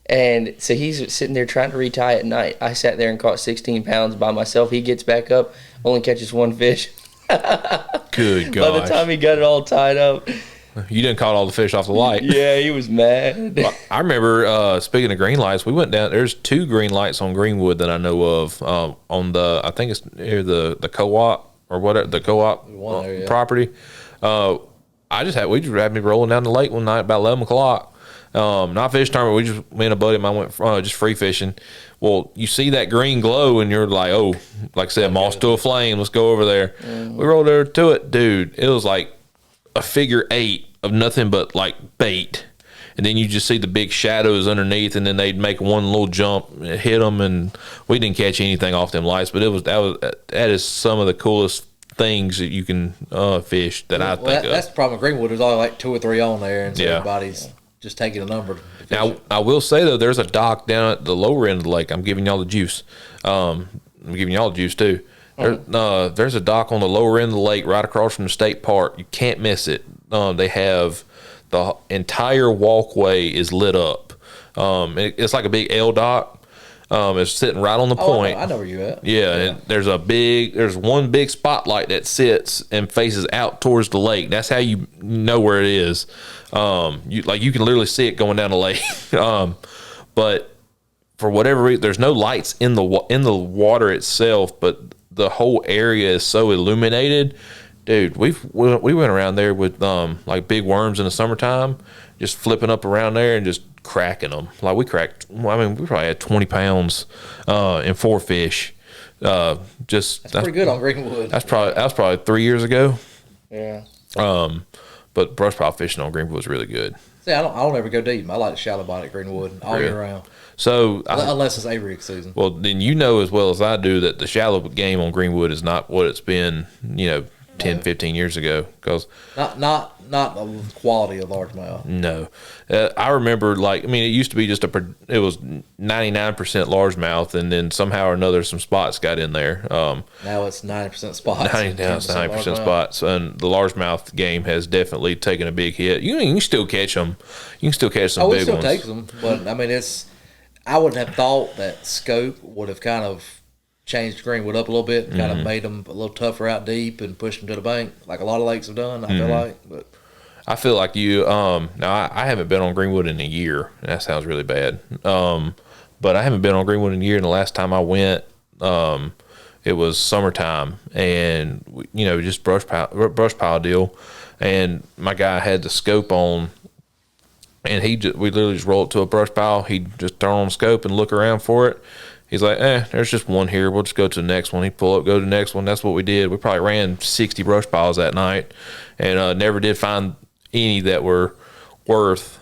And so he's sitting there trying to retie at night. I sat there and caught 16 pounds by myself. He gets back up, only catches one fish. Good gosh. By the time he got it all tied up. You didn't caught all the fish off the light. Yeah, he was mad. Well, I remember, speaking of green lights, we went down. There's 2 green lights on Greenwood that I know of on I think it's near the co-op or whatever, the co-op property. We just had me rolling down the lake one night about 11 o'clock. Not fish tournament. Me and a buddy of mine went just free fishing. Well, you see that green glow and you're like, oh, like I said, moss to a flame. Let's go over there. We rolled over to it. Dude, it was like a figure 8 of nothing but like bait. And then you just see the big shadows underneath, and then they'd make one little jump, hit them, and we didn't catch anything off them lights. But that is some of the coolest things that you can fish that I think of. That's the problem with Greenwood. There's only like 2 or 3 on there, and so everybody's just taking a number. Now, I will say, though, there's a dock down at the lower end of the lake. I'm giving y'all the juice. I'm giving y'all the juice, too. There's a dock on the lower end of the lake right across from the state park. You can't miss it. They have the entire walkway is lit up. It's like a big L dock. It's sitting right on the point. I know where you're at. Yeah, and there's one big spotlight that sits and faces out towards the lake. That's how you know where it is. You can literally see it going down the lake. But for whatever reason, there's no lights in the water itself, but the whole area is so illuminated. Dude, we went around there with like big worms in the summertime, just flipping up around there and just cracking them. Like we probably had 20 pounds in 4 fish. That's pretty good on Greenwood. That was probably 3 years ago. Yeah. But brush pile fishing on Greenwood was really good. See, I don't ever go deep. I like to shallow bite at Greenwood all year round. So unless it's Avery season. Well, then you know as well as I do that the shallow game on Greenwood is not what it's been, 10, 15 years ago. Cause not the quality of largemouth. No. I remember, it used to be it was 99% largemouth, and then somehow or another some spots got in there. Now it's 90% spots. Now it's 90% spots, and the largemouth game has definitely taken a big hit. You can still catch them. You can still catch some big ones. We still take them, but I wouldn't have thought that scope would have kind of changed Greenwood up a little bit and kind of made them a little tougher out deep and pushed them to the bank, like a lot of lakes have done, I feel like. But I feel like you now I haven't been on Greenwood in a year. That sounds really bad. But I haven't been on Greenwood in a year, and the last time I went, it was summertime, and just brush pile deal. And my guy had the scope on, and we literally just roll it to a brush pile. He'd just turn on the scope and look around for it. He's like, there's just one here. We'll just go to the next one. He'd pull up, go to the next one. That's what we did. We probably ran 60 brush piles that night, and never did find any that were worth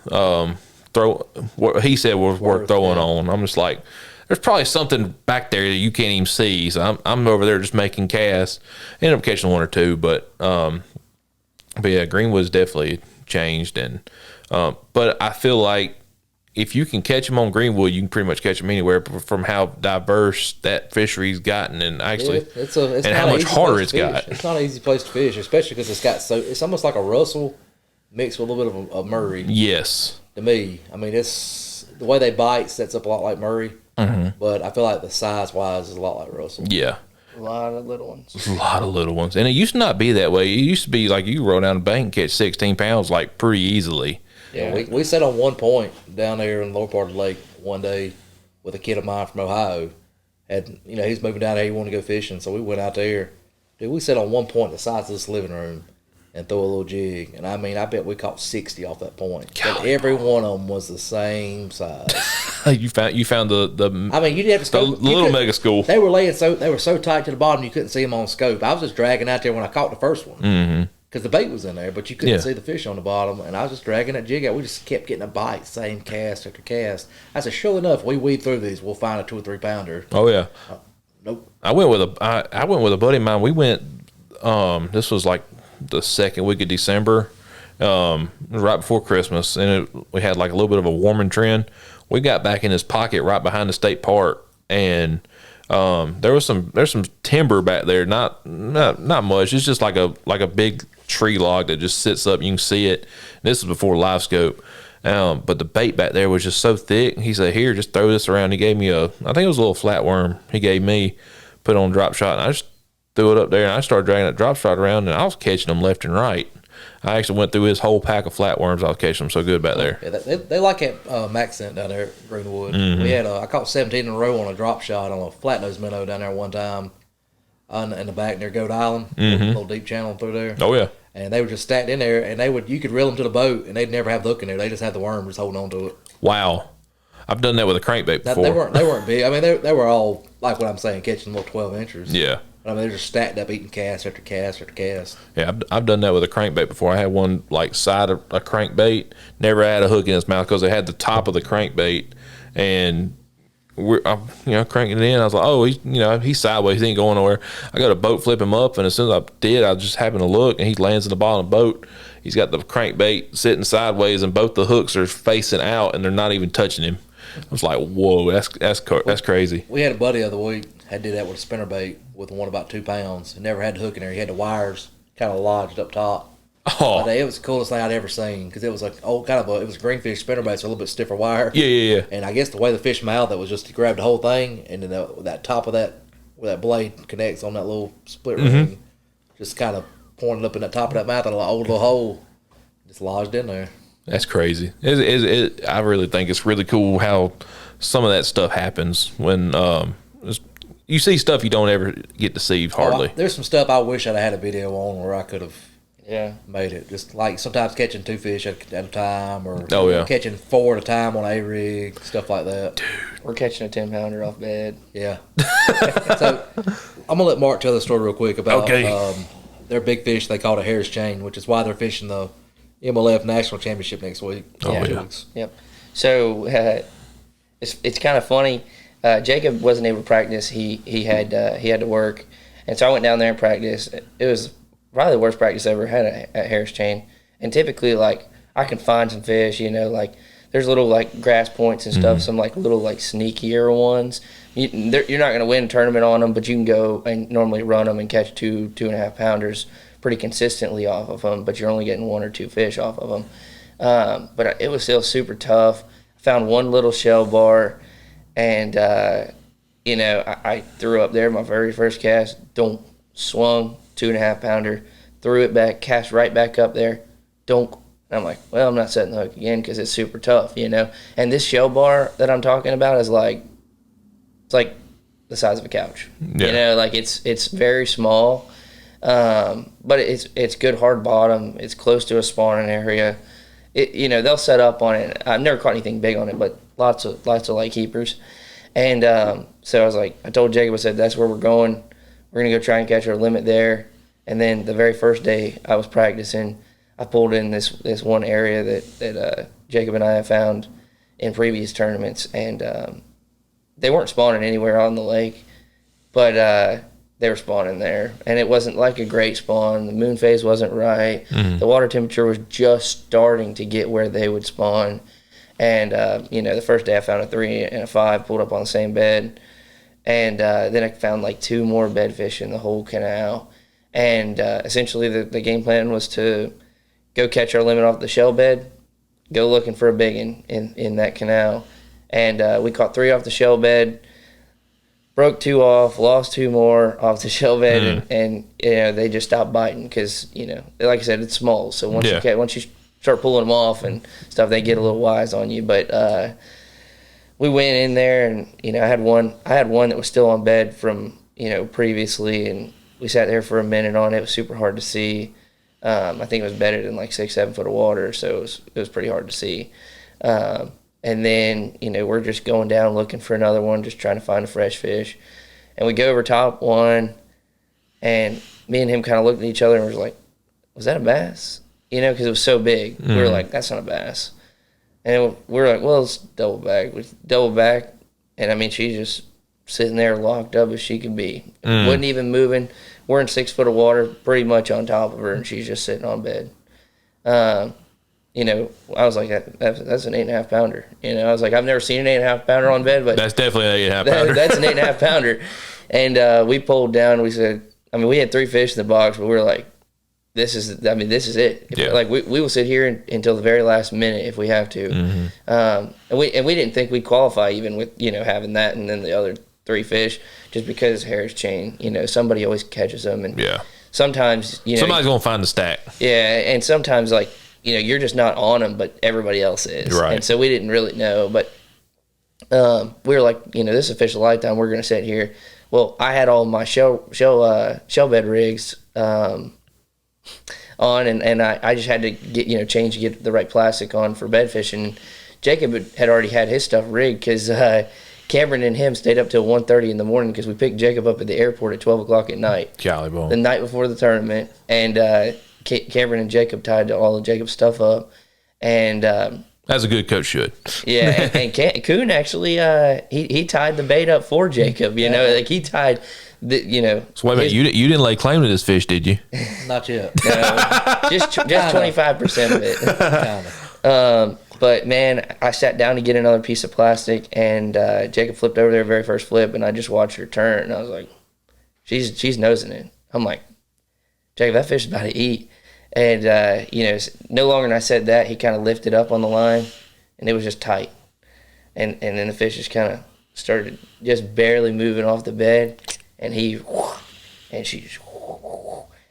what he said was worth throwing on. I'm just like, there's probably something back there that you can't even see. So I'm over there just making casts. Ended up catching one or two, but yeah, Greenwood's definitely changed, and but I feel like if you can catch them on Greenwood, you can pretty much catch them anywhere from how diverse that fishery's gotten, and actually, and how much harder it's got. It's not an easy place to fish, especially because it's almost like a Russell mixed with a little bit of a Murray. Yes. To me, I mean, it's the way they bite sets up a lot like Murray, but I feel like the size wise is a lot like Russell. Yeah. A lot of little ones. A lot of little ones, and it used to not be that way. It used to be like you roll down the bank and catch 16 pounds like pretty easily. Yeah, we sat on one point down there in the lower part of the lake one day with a kid of mine from Ohio. He's moving down there, he wanted to go fishing, so we went out there. Dude, we sat on one point the size of this living room and throw a little jig. And I bet we caught 60 off that point. But every one of them was the same size. you found the I mean, you didn't have to scope. The little mega school. They were so tight to the bottom you couldn't see them on scope. I was just dragging out there when I caught the first one. Mm-hmm. Because the bait was in there, but you couldn't see the fish on the bottom. And I was just dragging that jig out. We just kept getting a bite, same cast after cast. I said, sure enough, we weed through these, we'll find a 2 or 3 pounder. Oh yeah. Nope. I went with a buddy of mine. We went. This was like the second week of December, right before Christmas, and we had like a little bit of a warming trend. We got back in his pocket right behind the state park, and there's some timber back there. Not much. It's just like a big tree log that just sits up. You can see it. This is before live scope. But the bait back there was just so thick. He said, "Here, just throw this around." He gave me I think it was a little flatworm. He gave me, put on drop shot, and I just threw it up there, and I started dragging that drop shot around, and I was catching them left and right. I actually went through his whole pack of flatworms. I was catching them so good back there. Yeah, they like that max scent down there at Greenwood. Mm-hmm. We had I caught 17 in a row on a drop shot on a flat-nosed minnow down there one time in the back near Goat Island, a little deep channel through there. Oh, yeah. And they were just stacked in there, and you could reel them to the boat, and they'd never have the hook in there. They just had the worm just holding on to it. Wow. I've done that with a crankbait before. They weren't big. I mean, they were all, like what I'm saying, catching little 12 inchers. Yeah. I mean, they're just stacked up eating cast after cast after cast. Yeah, I've done that with a crankbait before. I had one like side of a crankbait, never had a hook in his mouth because it had the top of the crankbait, and I'm cranking it in. I was like, oh, he's sideways, he ain't going nowhere. I got a boat flip him up, and as soon as I did, I just happened to look, and he lands in the bottom of the boat. He's got the crankbait sitting sideways, and both the hooks are facing out, and they're not even touching him. I was like, whoa, that's crazy. We had a buddy the other week had did that with a spinnerbait with one about 2 pounds. He never had the hook in there. He had the wires kind of lodged up top. Oh, it was the coolest thing I'd ever seen because it was like it was a greenfish spinnerbait, so a little bit stiffer wire. Yeah. And I guess the way the fish mouthed it was just he grabbed the whole thing, and then that top of that where that blade connects on that little split ring, just kind of pointed up in the top of that mouth, and a old little hole just lodged in there. That's crazy. I really think it's really cool how some of that stuff happens when you see stuff you don't ever get to see hardly. There's some stuff I wish I'd had a video on where I could have made it. Just like sometimes catching 2 fish at a time or catching 4 at a time on a rig, stuff like that. Dude. We're catching a 10-pounder off bed. Yeah. So I'm going to let Mark tell the story real quick about their big fish they call a Harris chain, which is why they're fishing the MLF National Championship next week. Yep. So it's kind of funny. Jacob wasn't able to practice. He had to work, and so I went down there and practiced. It was probably the worst practice I ever had at Harris Chain. And typically, like, I can find some fish. Like there's little like grass points and stuff. Some like little like sneakier ones. You're not going to win a tournament on them, but you can go and normally run them and catch 2.5 pounders pretty consistently off of them. But you're only getting 1 or 2 fish off of them. But it was still super tough. I found one little shell bar. And, I threw up there my very first cast, swung, 2.5 pounder, threw it back, cast right back up there, donk. And I'm like, well, I'm not setting the hook again because it's super tough, And this shell bar that I'm talking about is it's like the size of a couch. Yeah. You know, like it's very small, but it's good hard bottom. It's close to a spawning area. You know, they'll set up on it. I've never caught anything big on it, but lots of light keepers. And so I was like, I told Jacob, I said, that's where we're going. We're gonna go try and catch our limit there. And then the very first day I was practicing, I pulled in this one area that Jacob and I have found in previous tournaments, and they weren't spawning anywhere on the lake, but they were spawning there, and it wasn't like a great spawn. The moon phase wasn't right. The water temperature was just starting to get where they would spawn, and you know, the first day I found a 3 and a 5 pulled up on the same bed, and then I found like 2 more bedfish in the whole canal, and essentially the game plan was to go catch our limit off the shell bed, go looking for a big one in that canal, and we caught 3 off the shell bed. Broke 2 off, lost 2 more off the shell bed, and you know, they just stopped biting because, you know, like I said, it's small. So once you start pulling them off and stuff, they get a little wise on you. But we went in there, and you know, I had one that was still on bed from, you know, previously, and we sat there for a minute on it. It was super hard to see. I think it was bedded in like 6-7 foot of water, so it was pretty hard to see. And then, you know, we're just going down looking for another one, just trying to find a fresh fish. And we go over top one, and me and him kind of looked at each other and was like, was that a bass? You know, because it was so big. We were like, that's not a bass. And we were like, well, it's double back. We double back, and I mean, she's just sitting there locked up as she could be. Wasn't even moving. We're in 6 foot of water, pretty much on top of her, and she's just sitting on bed. You know, I was like, that's an 8.5 pounder. You know, I was like, I've never seen an 8.5 pounder on bed, but that's definitely an 8.5 pounder. That's an 8.5 pounder. And we pulled down. We said, I mean, we had 3 fish in the box, but we were like, this is it. Like we will sit here until the very last minute if we have to. And we didn't think we'd qualify even with, you know, having that and then the other 3 fish, just because Harris chain. You know, somebody always catches them, and sometimes, you know, somebody's gonna find the stack. Yeah, and sometimes, like, you know, you're just not on them, but everybody else is. Right. And so we didn't really know, but we were like, you know, this is official lifetime. We're going to sit here. Well, I had all my shell bed rigs on, and I just had to get, you know, change to get the right plastic on for bed fishing. Jacob had already had his stuff rigged because Cameron and him stayed up till 1:30 in the morning because we picked Jacob up at the airport at 12 o'clock at night. Golly ball. The night before the tournament, and Cameron and Jacob tied all of Jacob's stuff up, and as a good coach should. Yeah, and Coone actually he tied the bait up for Jacob. You know, like he tied the, you know. So wait a minute, you didn't lay claim to this fish, did you? Not yet. No, just 25% of it. But man, I sat down to get another piece of plastic, and Jacob flipped over there very first flip, and I just watched her turn, and I was like, she's nosing it. I'm like, Jacob, that fish is about to eat. And, you know, no longer than I said that, he kind of lifted up on the line, and it was just tight. And then the fish just kind of started just barely moving off the bed, and she,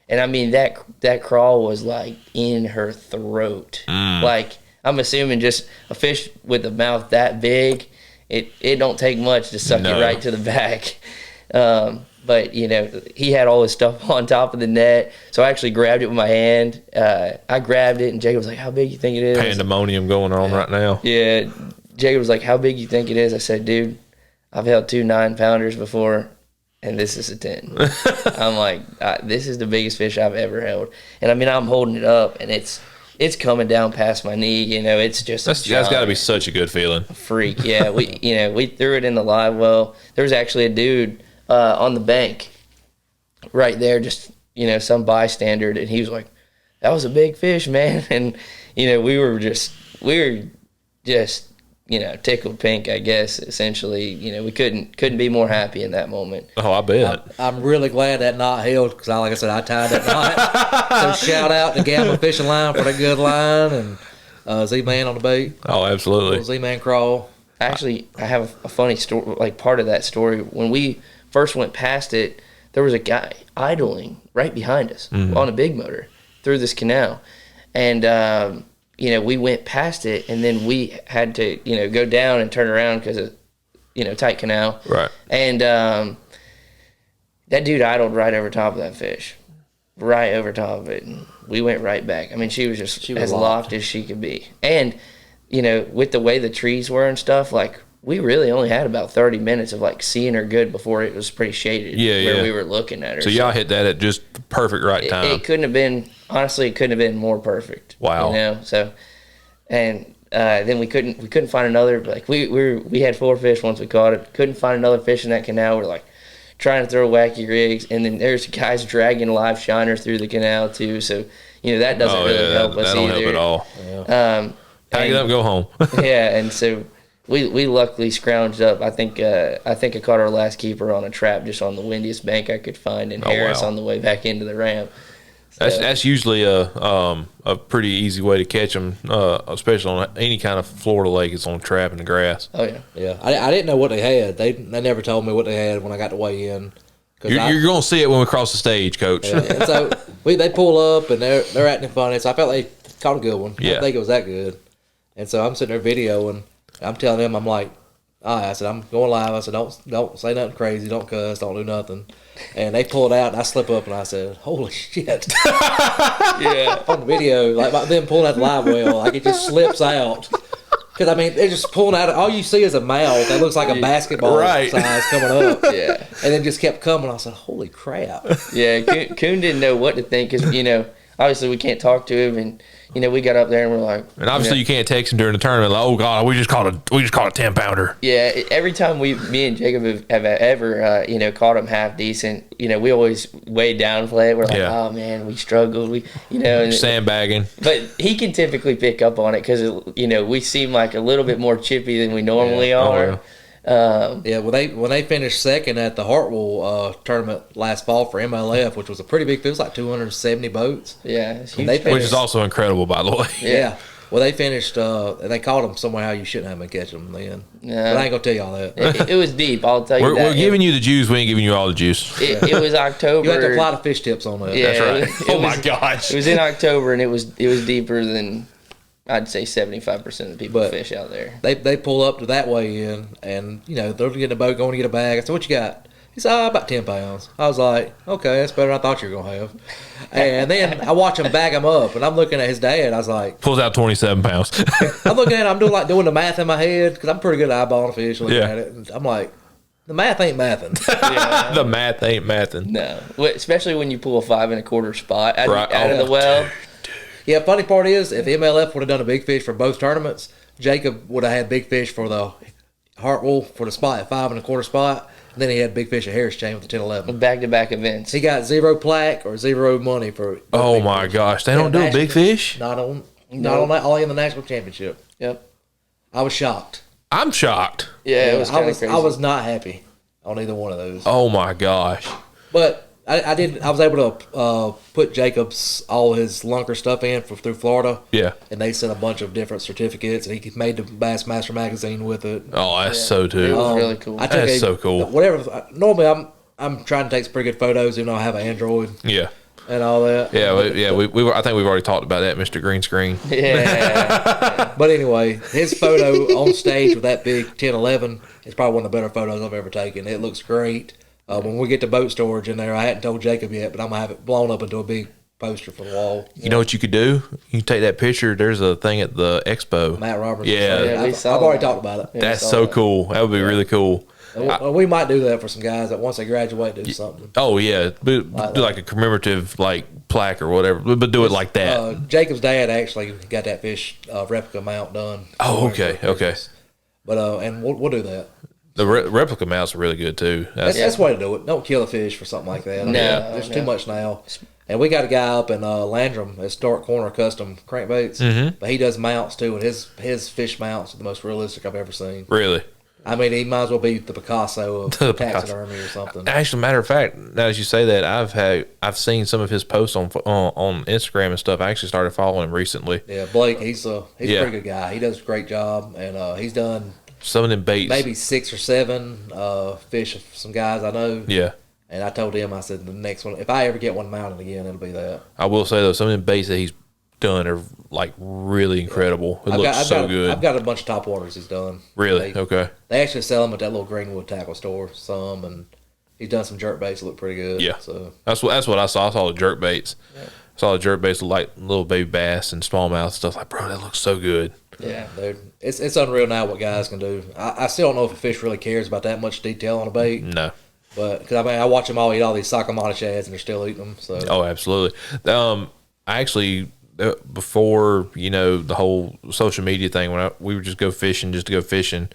and I mean, that crawl was like in her throat. Like, I'm assuming just a fish with a mouth that big, it don't take much to suck it right to the back. But, you know, he had all his stuff on top of the net, so I actually grabbed it with my hand. I grabbed it, and Jacob was like, how big you think it is? Pandemonium going on right now. Yeah. Jacob was like, how big you think it is? I said, dude, I've held 2 9-pounders before, and this is a 10. I'm like, this is the biggest fish I've ever held. And, I mean, I'm holding it up, and it's coming down past my knee. You know, it's just that's got to be such a good feeling. Freak, yeah. We threw it in the live well. There was actually a dude on the bank right there, just, you know, some bystander, and he was like, that was a big fish, man. And, you know, we were just, you know, tickled pink, I guess, essentially. You know, we couldn't be more happy in that moment. Oh, I bet. I'm really glad that knot held because, like I said, I tied that knot. So shout out to Gamma Fishing Line for the good line, and Z-Man on the bait. Oh, absolutely. Z-Man crawl. Actually, I have a funny story, like part of that story. When we first went past it, there was a guy idling right behind us on a big motor through this canal. And, you know, we went past it, and then we had to, you know, go down and turn around because, tight canal. Right. And that dude idled right over top of that fish, right over top of it, and we went right back. I mean, she was as locked as she could be. And with the way the trees were and stuff, like, we really only had about 30 minutes of like seeing her good before it was pretty shaded where we were looking at her. So y'all hit that at just the perfect right time. It couldn't have been, honestly, it couldn't have been more perfect. Wow. So, and then we couldn't find another, like we had 4 fish once we caught it. Couldn't find another fish in that canal. We're like trying to throw wacky rigs, and then there's guys dragging live shiners through the canal too. So, that doesn't really help us either. That don't help at all. Pack it up, go home. Yeah, and so we luckily scrounged up. I think I caught our last keeper on a trap just on the windiest bank I could find in Harris on the way back into the ramp. So, that's usually a pretty easy way to catch them, especially on any kind of Florida lake. It's on a trap in the grass. Oh yeah, yeah. I didn't know what they had. They never told me what they had when I got to weigh in. You're going to see it when we cross the stage, Coach. Yeah, and so they pull up and they're acting funny. So I felt they caught a good one. I didn't think it was that good. And so I'm sitting there videoing. I'm telling them, I'm like, all right, I said, I'm going live. I said, don't say nothing crazy. Don't cuss. Don't do nothing. And they pull it out, and I slip up, and I said, holy shit. Yeah. On the video, like them pulling out the live well, like it just slips out. Because, I mean, they're just pulling out. All you see is a mouth that looks like a basketball size coming up. Yeah. And then just kept coming. I said, holy crap. Yeah, Coone didn't know what to think because, obviously we can't talk to him, and we got up there and we're like, and obviously you can't text him during the tournament. Like, oh God, we just caught a 10-pounder. Yeah, every time me and Jacob have ever caught him half decent, we always way downplay it. We're like, oh man, we struggled, sandbagging. But he can typically pick up on it because we seem like a little bit more chippy than we normally are. When they finished second at the Hartwell tournament last fall for MLF, which was a pretty big field, it was like 270 boats. Yeah, it's huge. Which is also incredible, by the way. Yeah. Well, they finished, and they caught them somehow you shouldn't have been catching them then. But I ain't going to tell you all that. It was deep, I'll tell you that. We're giving you the juice, we ain't giving you all the juice. It was October. You had to apply the fish tips on that. Yeah, that's right. My gosh. It was in October, and it was deeper than, I'd say, 75% of the people fish out there. They pull up to that way in, and they're getting a boat, going to get a bag. I said, "What you got?" He said, about 10 pounds. I was like, "Okay, that's better than I thought you were gonna have." And then I watch him bag him up, and I'm looking at his dad. I was like, pulls out 27 pounds. I'm looking at it. I'm doing the math in my head because I'm pretty good at eyeballing a fish. Looking at it, and I'm like, the math ain't mathing. The math ain't mathing. No, especially when you pull a 5 1/4 spot out of the well. Yeah, funny part is, if MLF would have done a big fish for both tournaments, Jacob would have had big fish for the Hartwell for the spot at 5 1/4 spot, and then he had big fish at Harris Chain with the 10-11. Back-to-back events. He got 0 plaque or 0 money for. Oh my gosh, they don't do a big fish? Not on that. Only in the national championship. Yep. I was shocked. I'm shocked. Yeah, it was kind of crazy. I was not happy on either one of those. Oh my gosh. But I was able to put all his lunker stuff in through Florida. Yeah. And they sent a bunch of different certificates, and he made the Bassmaster magazine with it. Oh, that's so too. It was really cool. That's so cool. Normally I'm trying to take some pretty good photos, even though I have an Android. Yeah. And all that. Yeah, I think we've already talked about that, Mr. Green Screen. Yeah. But anyway, his photo on stage with that big 10-11 is probably one of the better photos I've ever taken. It looks great. When we get to boat storage in there, I hadn't told Jacob yet, but I'm going to have it blown up into a big poster for the wall. You know what you could do? You can take that picture. There's a thing at the expo. Matt Roberts. Yeah. I've already talked about it. Yeah, That's so cool. That would be really cool. We might do that for some guys that once they graduate do something. Oh, yeah. Do like a commemorative plaque or whatever, but do it like that. Jacob's dad actually got that fish replica mount done. Oh, okay. But and we'll do that. The replica mounts are really good too. That's the way to do it. Don't kill a fish for something like that. There's too much now. And we got a guy up in Landrum at Stark Corner Custom Crankbaits, but he does mounts too, and his fish mounts are the most realistic I've ever seen. Really? I mean, he might as well be the Picasso of taxidermy or something. Actually, matter of fact, now as you say that, I've seen some of his posts on Instagram and stuff. I actually started following him recently. Yeah, Blake, he's a pretty good guy. He does a great job, and he's done some of them baits, maybe 6 or 7 fish of some guys I know. Yeah. And I told him, I said, the next one, if I ever get one mounted again, it'll be that. I will say though, some of them baits that he's done are like really incredible. It looks so good. I've got a bunch of top waters he's done. Really? Okay. They actually sell them at that little Greenwood tackle store, and he's done some jerk baits that look pretty good. Yeah. So that's what I saw. I saw the jerk baits. Yeah. I saw the jerk baits look like little baby bass and smallmouth stuff. Like, bro, that looks so good. Yeah, dude. It's unreal now what guys can do. I still don't know if a fish really cares about that much detail on a bait. No. But, because, I watch them all eat all these Sakamata shads, and they're still eating them. So. Oh, absolutely. I actually, before, the whole social media thing, when we would just go fishing just to go fishing.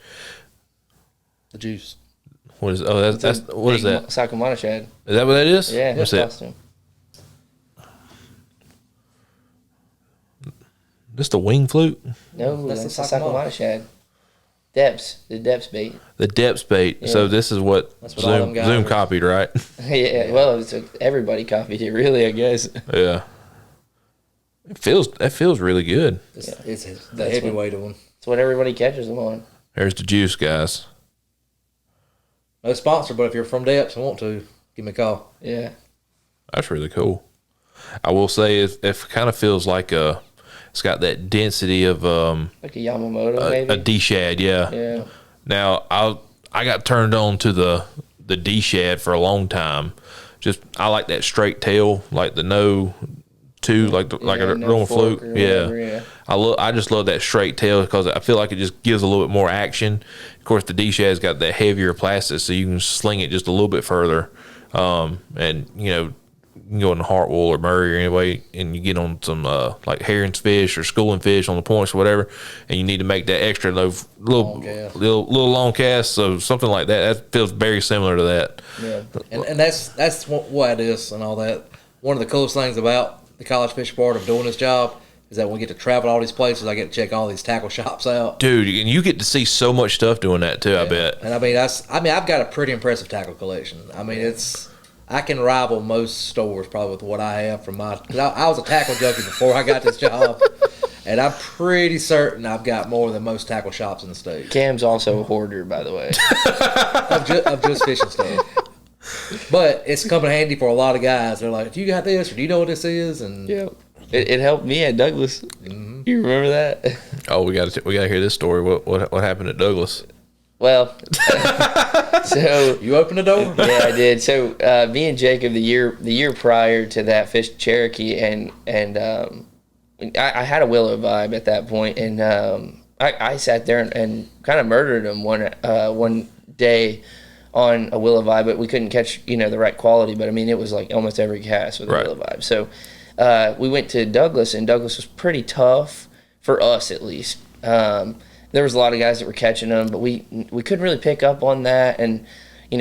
The juice. What is? Oh, that's what is that? Sakamata shad. Is that what that is? Yeah, that's it. This the wing flute? No, that's the Sakamata shad. The depths bait. The depths bait. Yeah. So this is what Zoom copied, right? Yeah. Well, everybody copied it, really, I guess. Yeah. That feels really good. It's the heavyweight one. It's what everybody catches them on. There's the juice, guys. No sponsor, but if you're from depths and want to, give me a call. Yeah. That's really cool. I will say it kind of feels like it's got that density of like a Yamamoto, maybe a D shad, yeah. Yeah. Now I got turned on to the D shad for a long time. I like that straight tail, like the no normal fluke. Yeah. I just love that straight tail because I feel like it just gives a little bit more action. Of course, the D shad's got that heavier plastic, so you can sling it just a little bit further. And you can go in the Hartwell or Murray or anyway, and you get on some like herons fish or schooling fish on the points or whatever, and you need to make that extra little long cast. So something like that feels very similar to that. Yeah, and that's what it is and all that. One of the coolest things about the college fish part of doing this job is that when we get to travel all these places, I get to check all these tackle shops out. Dude, and you get to see so much stuff doing that too. Yeah. I bet. And I've got a pretty impressive tackle collection. I can rival most stores probably with what I have from my. Cause I was a tackle junkie before I got this job, and I'm pretty certain I've got more than most tackle shops in the state. Cam's also a hoarder, by the way, of just fishing stuff. But it's coming handy for a lot of guys. They're like, "Do you got this? Or do you know what this is?" And yeah, it helped me at Douglas. Mm-hmm. You remember that? Oh, we got to hear this story. What happened at Douglas? Well, so you opened the door? Yeah, I did. So me and Jacob the year prior to that fished Cherokee, and I had a willow vibe at that point, and I sat there and kind of murdered him one day on a willow vibe, but we couldn't catch the right quality. But I mean, it was like almost every cast with a willow vibe. So we went to Douglas, and Douglas was pretty tough for us at least. There was a lot of guys that were catching them, but we couldn't really pick up on that. And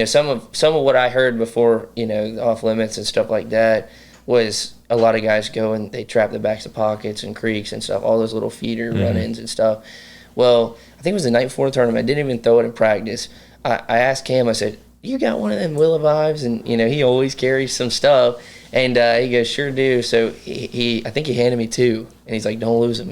some of what I heard before, off limits and stuff like that, was a lot of guys go and they trap the backs of pockets and creeks and stuff, all those little feeder run-ins and stuff. Well, I think it was the night before the tournament. I didn't even throw it in practice. I asked Cam, I said, "You got one of them willow vibes?" And he always carries some stuff. And he goes, "Sure do." So I think he handed me two, and he's like, "Don't lose them,"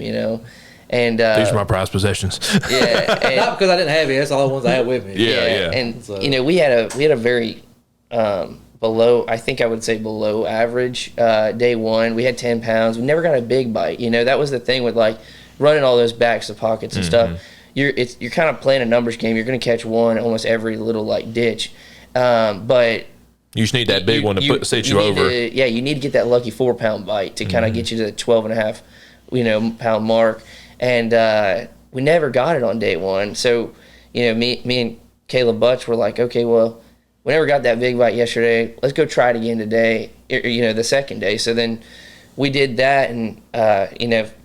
And these are my prized possessions. Yeah, and, not because I didn't have it. That's all the ones I had with me. Yeah. And so. We had a very below, I think I would say below average day one. We had 10 pounds. We never got a big bite. That was the thing with like running all those backs of pockets and stuff. You're kind of playing a numbers game. You're going to catch one almost every little like ditch, but. You just need that big one to set you over. You need to get that lucky 4-pound bite to kind of get you to the 12.5, pound mark. And we never got it on day one. So, me and Caleb Butch were like, okay, well, we never got that big bite yesterday. Let's go try it again today, the second day. So then we did that, and,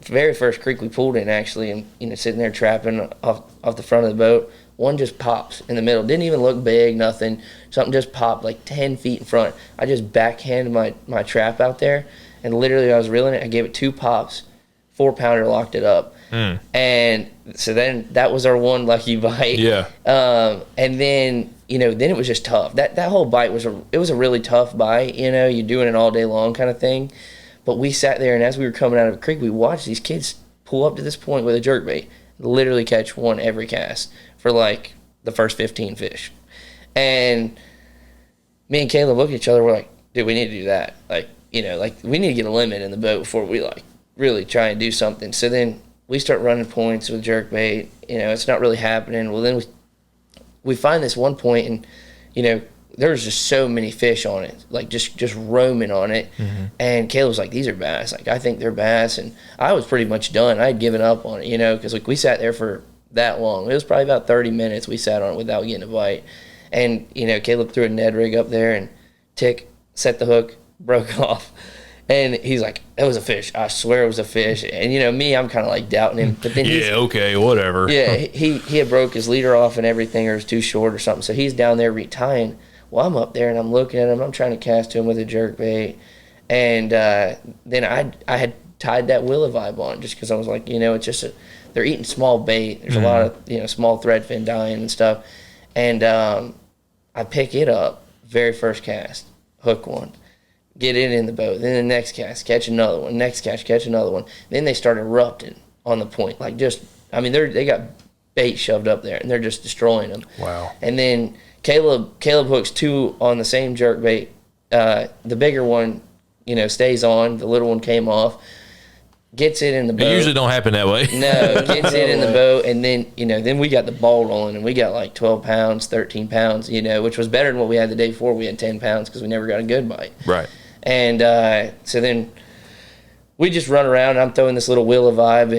very first creek we pulled in, actually, and, sitting there trapping off the front of the boat, one just pops in the middle. Didn't even look big, nothing. Something just popped like 10 feet in front. I just backhanded my trap out there, and literally I was reeling it. I gave it 2 pops. 4-pounder locked it up. And so then that was our one lucky bite. Yeah. And then, then it was just tough. That whole bite was a really tough bite. You're doing it all day long kind of thing. But we sat there, and as we were coming out of the creek, we watched these kids pull up to this point with a jerkbait, literally catch one every cast for like the first 15 fish. And me and Caleb looked at each other. We're like, dude, we need to do that. Like, we need to get a limit in the boat before we really try and do something. So then we start running points with jerkbait. It's not really happening. Well, then we find this one point, and there's just so many fish on it, like just roaming on it. Mm-hmm. And Caleb's like, these are bass. Like, I think they're bass. And I was pretty much done. I had given up on it, because like we sat there for that long. It was probably about 30 minutes we sat on it without getting a bite. And, Caleb threw a Ned rig up there and tick, set the hook, broke off. And he's like, that was a fish. I swear it was a fish. And, me, I'm kind of like doubting him. But then okay, whatever. Yeah, he had broke his leader off and everything, or it was too short or something. So he's down there retying. Well, I'm up there and I'm looking at him. I'm trying to cast to him with a jerkbait. And then I had tied that Willa vibe on just because I was like, it's just they're eating small bait. There's a lot of, small threadfin dying and stuff. And I pick it up, very first cast, hook one. Get it in the boat. Then the next cast, catch another one. Next catch, catch another one. Then they start erupting on the point. Like they got bait shoved up there, and they're just destroying them. Wow. And then Caleb hooks two on the same jerkbait. The bigger one, stays on. The little one came off. Gets it in the boat. It usually don't happen that way. No, gets it in the boat, and then then we got the ball rolling, and we got like 12 pounds, 13 pounds, which was better than what we had the day before. We had 10 pounds because we never got a good bite. Right. And so then we just run around. And I'm throwing this little Willa vibe,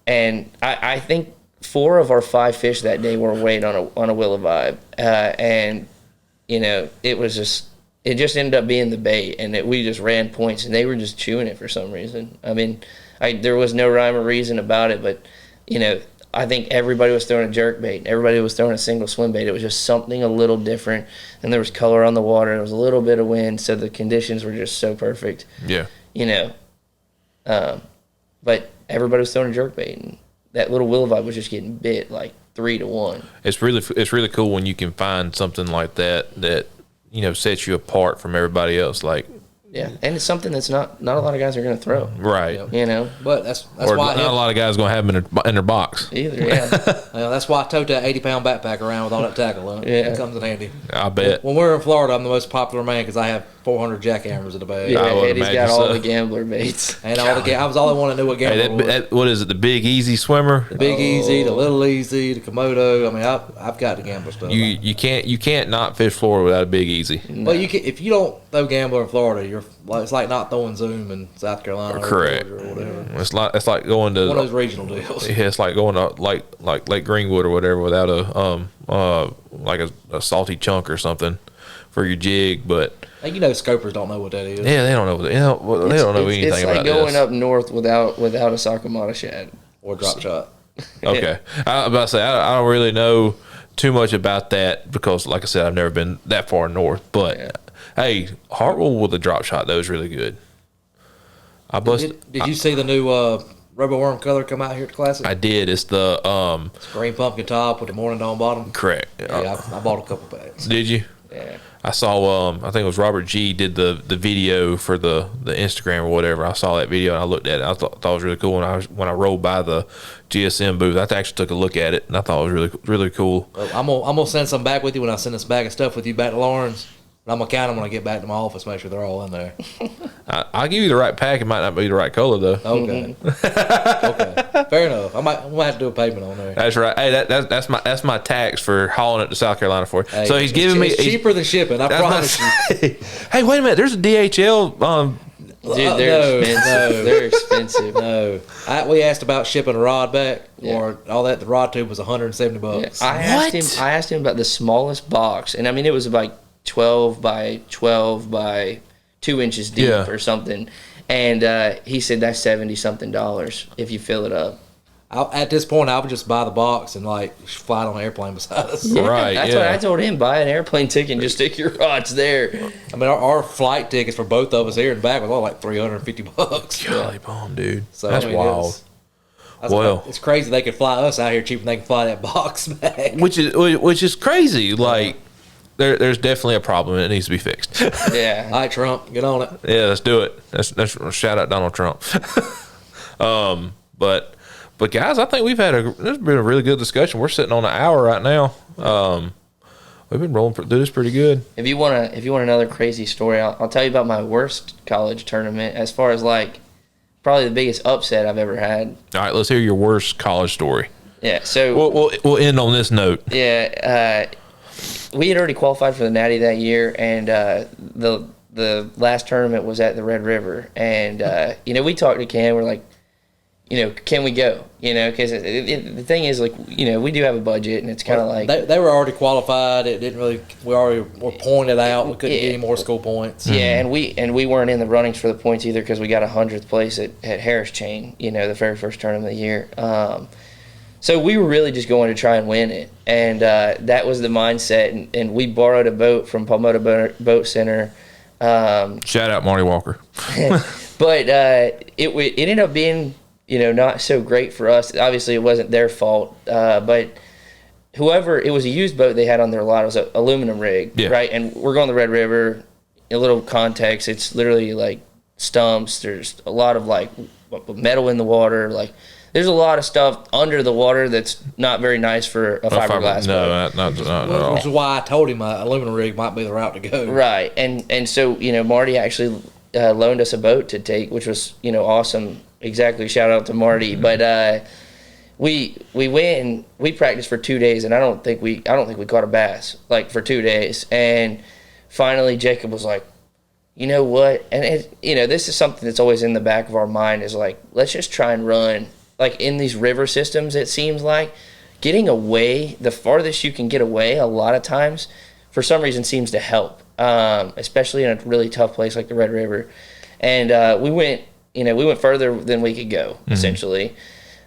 and I think 4 of our 5 fish that day were weighed on a Willa vibe, and it just ended up being the bait, and we just ran points, and they were just chewing it for some reason. I mean, there was no rhyme or reason about it, but I think everybody was throwing a jerkbait. Everybody was throwing a single swim bait. It was just something a little different, and there was color on the water. There was a little bit of wind, so the conditions were just so perfect. Yeah. But everybody was throwing a jerkbait, and that little Willa vibe was just getting bit like 3-1. It's really cool when you can find something like that sets you apart from everybody else. Like, yeah, and it's something that's not a lot of guys are going to throw. Right. But that's or why not a lot of guys going to have them in their box. Either, yeah. That's why I tote that 80-pound backpack around with all that tackle on it. Yeah. It comes in handy. I bet. When we're in Florida, I'm the most popular man because I have 400 jackhammers in the bag. Yeah, would Eddie's imagine got all so. the gambler baits. And I was the only one that knew what gambler was. What is it? The Big Easy Swimmer? The Big Easy, the Little Easy, the Komodo. I mean, I've got the gambler stuff. You can't not fish Florida without a Big Easy. Well, if you don't throw gambler in Florida, it's like not throwing Zoom in South Carolina Correct. or Georgia or whatever. It's like going to One of those regional deals. Yeah, it's like going to like Lake Greenwood or whatever without a salty chunk or something for your jig. But scopers don't know what that is. yeah, they don't know. They don't know anything it's like about going this. up north without a Sakamata shad Or drop shot. Okay, I was about to say I don't really know too much about that because, like I said, I've never been that far north. But hey, Hartwell with a drop shot though is really good. Did you see the new RoboWorm color come out here at the Classic? I did. It's the It's green pumpkin top with the morning dawn bottom. correct. Yeah, I bought a couple bags. Did you? Yeah. I saw. I think it was Robert G did the video for the Instagram or whatever. I saw that video and I looked at it. I thought it was really cool. When I rolled by the GSM booth, I actually took a look at it and I thought it was really really cool. Well, I'm gonna send some back with you when I send this bag of stuff with you back to Lawrence. And I'm gonna count them when I get back to my office. Make sure they're all in there. I'll give you the right pack. It might not be the right color though. Okay. Okay. Fair enough. I might have to do a payment on there. That's right. Hey, that's my tax for hauling it to South Carolina for you. Hey, so he's giving me it's cheaper than shipping. I promise you. Hey, wait a minute. There's a DHL. Dude, they're expensive. no. They're expensive. No, we asked about shipping a rod back or all that. The rod tube was $170. I asked him about the smallest box, and I mean it was like 12 by 12 by 2 inches deep or something, and he said that's $70-something if you fill it up. At this point, I would just buy the box and fly it on an airplane beside us. Right. That's what I told him. Buy an airplane ticket and just stick your rods there. I mean, our flight tickets for both of us here and back was all like $350. Golly bomb, dude. So, That's wild. Well, it's crazy they could fly us out here cheaper than they can fly that box back. Which is crazy. Like, there's definitely a problem and it needs to be fixed. Yeah. All right, Trump, get on it. Yeah, let's do it. That's shout out Donald Trump. But guys, I think there's been a really good discussion. We're sitting on an hour right now. We've been rolling through this pretty good. If you want another crazy story, I'll tell you about my worst college tournament as far as probably the biggest upset I've ever had. All right, let's hear your worst college story. Yeah, so We'll end on this note. yeah, we had already qualified for the Natty that year, and the last tournament was at the Red River, and we talked to Cam. We're like, can we go? Because the thing is, like, we do have a budget, and it's kind of like they were already qualified. It didn't really. We already were pointed out. We couldn't get any more school points. Yeah, and we weren't in the runnings for the points either because we got 100th place at Harris Chain. The very first tournament of the year. So we were really just going to try and win it, and that was the mindset. And we borrowed a boat from Palmetto Boat Center. Shout out Marty Walker. But it ended up being not so great for us. Obviously, it wasn't their fault, but whoever, it was a used boat they had on their lot. It was an aluminum rig, right? And we're going the Red River. A little context, it's literally like stumps. There's a lot of like metal in the water. Like there's a lot of stuff under the water that's not very nice for a fiberglass boat. No, not at all. Which is why I told him an aluminum rig might be the route to go. Right, and so Marty actually loaned us a boat to take, which was awesome. Exactly, shout out to Marty. But we went and we practiced for 2 days, and I don't think we caught a bass like for 2 days. And finally, Jacob was like, you know what? And this is something that's always in the back of our mind is like, let's just try and run like in these river systems. It seems like getting away, the farthest you can get away, a lot of times, for some reason, seems to help, especially in a really tough place like the Red River. And we went further than we could go, essentially.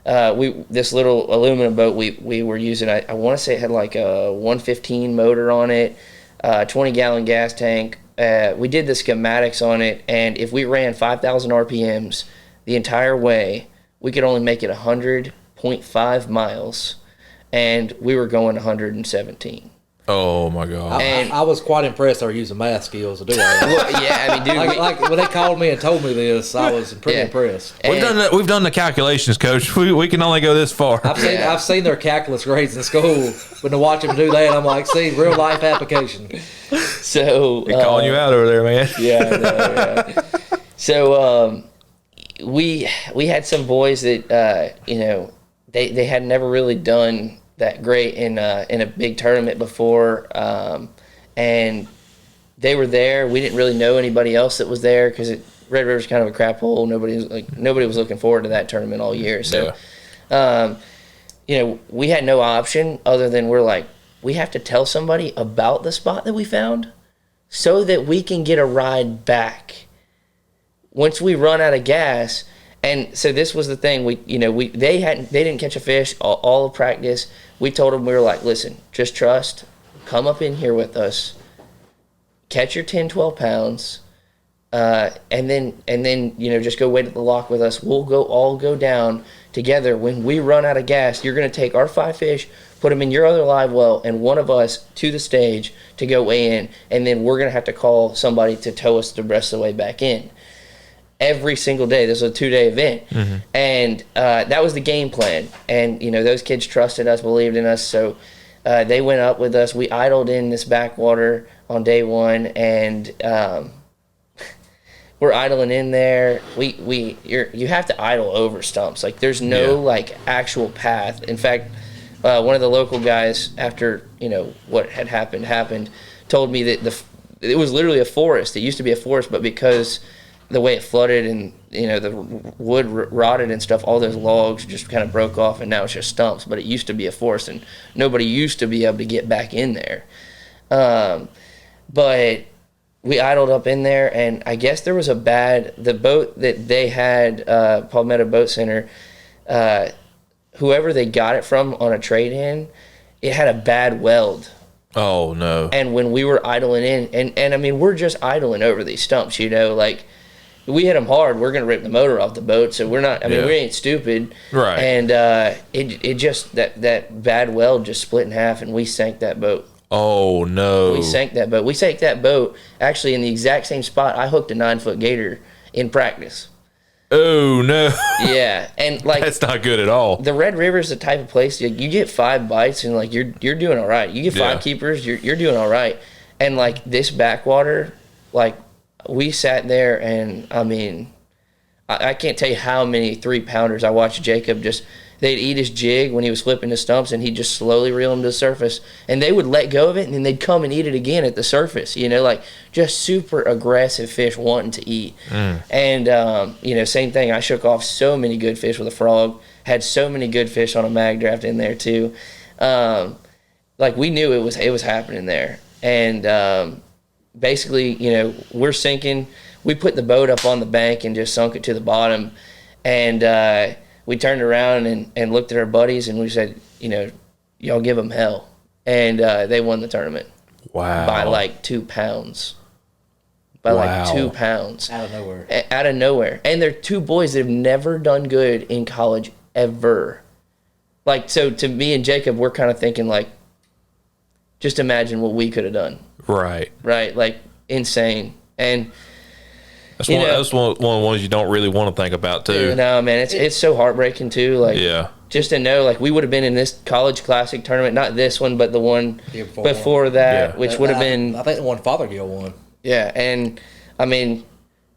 This little aluminum boat we were using, I want to say it had like a 115 motor on it, 20-gallon gas tank. We did the schematics on it, and if we ran 5,000 RPMs the entire way, we could only make it 100.5 miles, and we were going 117. Oh my God! I was quite impressed they were using math skills to do that. Well, yeah, I mean, dude, like when they called me and told me this, I was pretty impressed. We've done the calculations, Coach. We can only go this far. I've seen their calculus grades in school, but to watch them do that, I'm like, see, real life application. So they're calling you out over there, man. Yeah, I know, yeah. So we had some boys that they had never really done that great in a big tournament before, and they were there. We didn't really know anybody else that was there because Red River's kind of a crap hole. Nobody was looking forward to that tournament all year. So, we had no option other than we have to tell somebody about the spot that we found so that we can get a ride back once we run out of gas. And so this was the thing. They didn't catch a fish all of practice. We told them, we were like, listen, just trust. Come up in here with us. Catch your 10, 12 pounds. And then just go wait at the lock with us. We'll all go down together. When we run out of gas, you're going to take our 5 fish, put them in your other live well, and one of us to the stage to go weigh in. And then we're going to have to call somebody to tow us the rest of the way back in. Every single day. This was a 2-day event. Mm-hmm. And that was the game plan. And, those kids trusted us, believed in us. So they went up with us. We idled in this backwater on day one, and we're idling in there. You have to idle over stumps. Like, there's no, actual path. In fact, one of the local guys, after, what had happened, told me that it was literally a forest. It used to be a forest, but because the way it flooded and the wood rotted and stuff, all those logs just kind of broke off, and now it's just stumps. But it used to be a forest, and nobody used to be able to get back in there. But we idled up in there, and I guess there was the boat that they had, Palmetto Boat Center, whoever they got it from on a trade-in, it had a bad weld. Oh no! And when we were idling in, and I mean, we're just idling over these stumps, we hit them hard, we're going to rip the motor off the boat, so we're not, we ain't stupid. Right. And it just, that bad weld just split in half, and we sank that boat. Oh, no. We sank that boat. We sank that boat actually in the exact same spot I hooked a 9-foot gator in practice. Oh, no. Yeah. And that's not good at all. The Red River is the type of place, you get 5 bites, and you're doing all right. You get 5 keepers, you're doing all right. And this backwater, we sat there, and I I can't tell you how many 3-pounders I watched Jacob just. They'd eat his jig when he was flipping the stumps, and he'd just slowly reel them to the surface. And they would let go of it, and then they'd come and eat it again at the surface. Like just super aggressive fish wanting to eat. And same thing. I shook off so many good fish with a frog. Had so many good fish on a mag draft in there too. We knew it was happening there. And basically, we're sinking. We put the boat up on the bank and just sunk it to the bottom. And we turned around and looked at our buddies, and we said, y'all give them hell. And they won the tournament. Wow. By like 2 pounds. Like 2 pounds. Out of nowhere. Out of nowhere. And they're 2 boys that have never done good in college ever. So to me and Jacob, we're kind of thinking just imagine what we could have done. Right. Right. Insane. And that's one of the ones you don't really want to think about too. No, man, it's so heartbreaking too. Yeah. Just to know, we would have been in this college classic tournament, not this one, but the one before that, which would have been. I think the one Fothergill won. Yeah, and I mean,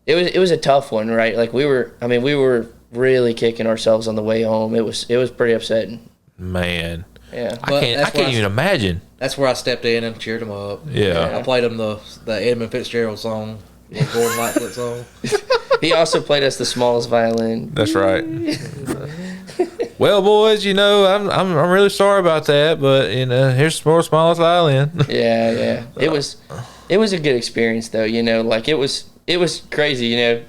it was a tough one, right? We were really kicking ourselves on the way home. It was pretty upsetting. Man. Yeah. I can't even imagine. That's where I stepped in and cheered him up. Yeah. I played him the Edmund Fitzgerald song. Gordon Lightfoot song. He also played us the smallest violin. That's right. Well, boys, I'm really sorry about that, but here's some more smallest violin. Yeah. It was a good experience though. It was crazy. I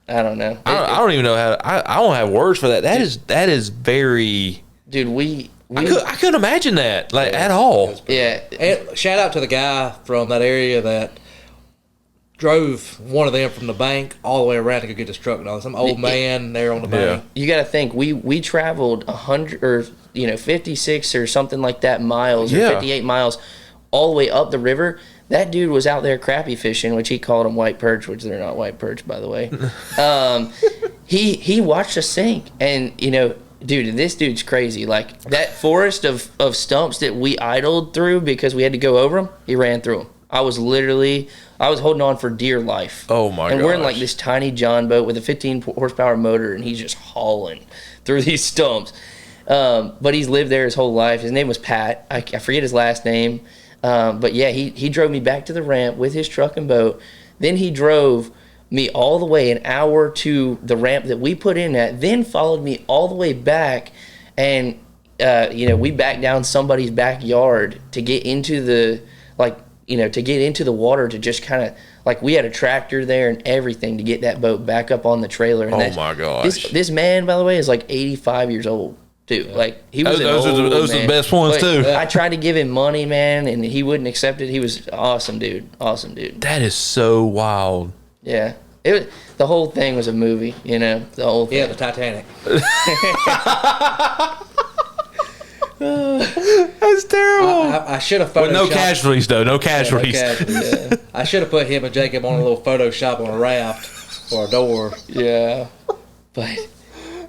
don't know. I don't even know how. I don't have words for that. That is very. Dude, I couldn't imagine that at all. Yeah. And shout out to the guy from that area that drove one of them from the bank all the way around to go get his truck. Some old man there on the bank. You got to think we traveled 100 or 56 or something like that miles or 58 miles all the way up the river. That dude was out there crappie fishing, which he called them white perch, which they're not white perch, by the way. He watched us sink, and dude, this dude's crazy. That forest of stumps that we idled through because we had to go over them, he ran through them. I was holding on for dear life. Oh my god! And we're in this tiny John boat with a 15 horsepower motor, and he's just hauling through these stumps. But he's lived there his whole life. His name was Pat. I forget his last name. But yeah, he drove me back to the ramp with his truck and boat. Then he drove me all the way an hour to the ramp that we put in at. Then followed me all the way back, and we backed down somebody's backyard to get into the water to just kind of we had a tractor there and everything to get that boat back up on the trailer. And oh my gosh! This man, by the way, is 85 years old too. He was those are the best ones too. I tried to give him money, man, and he wouldn't accept it. He was awesome, dude. Awesome, dude. That is so wild. Yeah. The whole thing was a movie, the whole thing. Yeah, the Titanic. That's terrible. I should have photoshopped. With no casualties, though. No casualties. Yeah. I should have put him and Jacob on a little Photoshop on a raft for a door. Yeah. But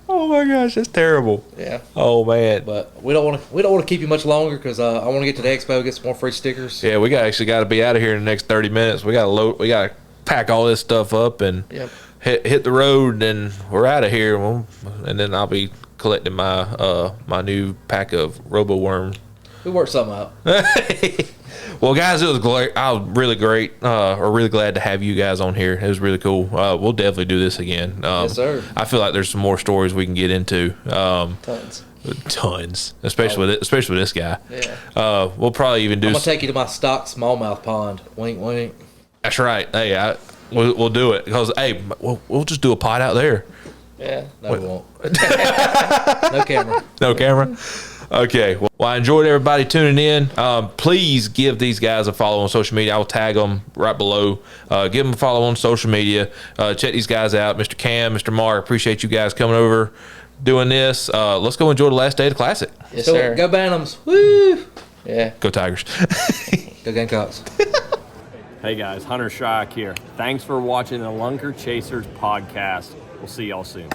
oh my gosh, that's terrible. Yeah. Oh man. But we don't want to keep you much longer because I want to get to the expo, get some more free stickers. Yeah, we got to be out of here in the next 30 minutes. We got to pack all this stuff up and hit the road, and we're out of here. And then I'll be collecting my my new pack of Robo Worms. We worked something out. Well, guys, it was great. Really great. Really glad to have you guys on here. It was really cool. We'll definitely do this again. Yes, sir. I feel like there's some more stories we can get into. Tons, especially with this guy. Yeah. We'll probably even do. I'm gonna take you to my stock smallmouth pond. Wink, wink. That's right. Hey, we'll do it because we'll just do a pot out there. Yeah. No, we won't. No camera. No camera. Okay. Well, I enjoyed everybody tuning in. Please give these guys a follow on social media. I'll tag them right below. Give them a follow on social media. Check these guys out. Mr. Cam, Mr. Mark, appreciate you guys coming over, doing this. Let's go enjoy the last day of the Classic. Yes, sir. Go Bantams. Woo! Yeah. Go Tigers. Go Gamecocks. Hey guys, Hunter Shryock here. Thanks for watching the LunkerChasers podcast. We'll see y'all soon.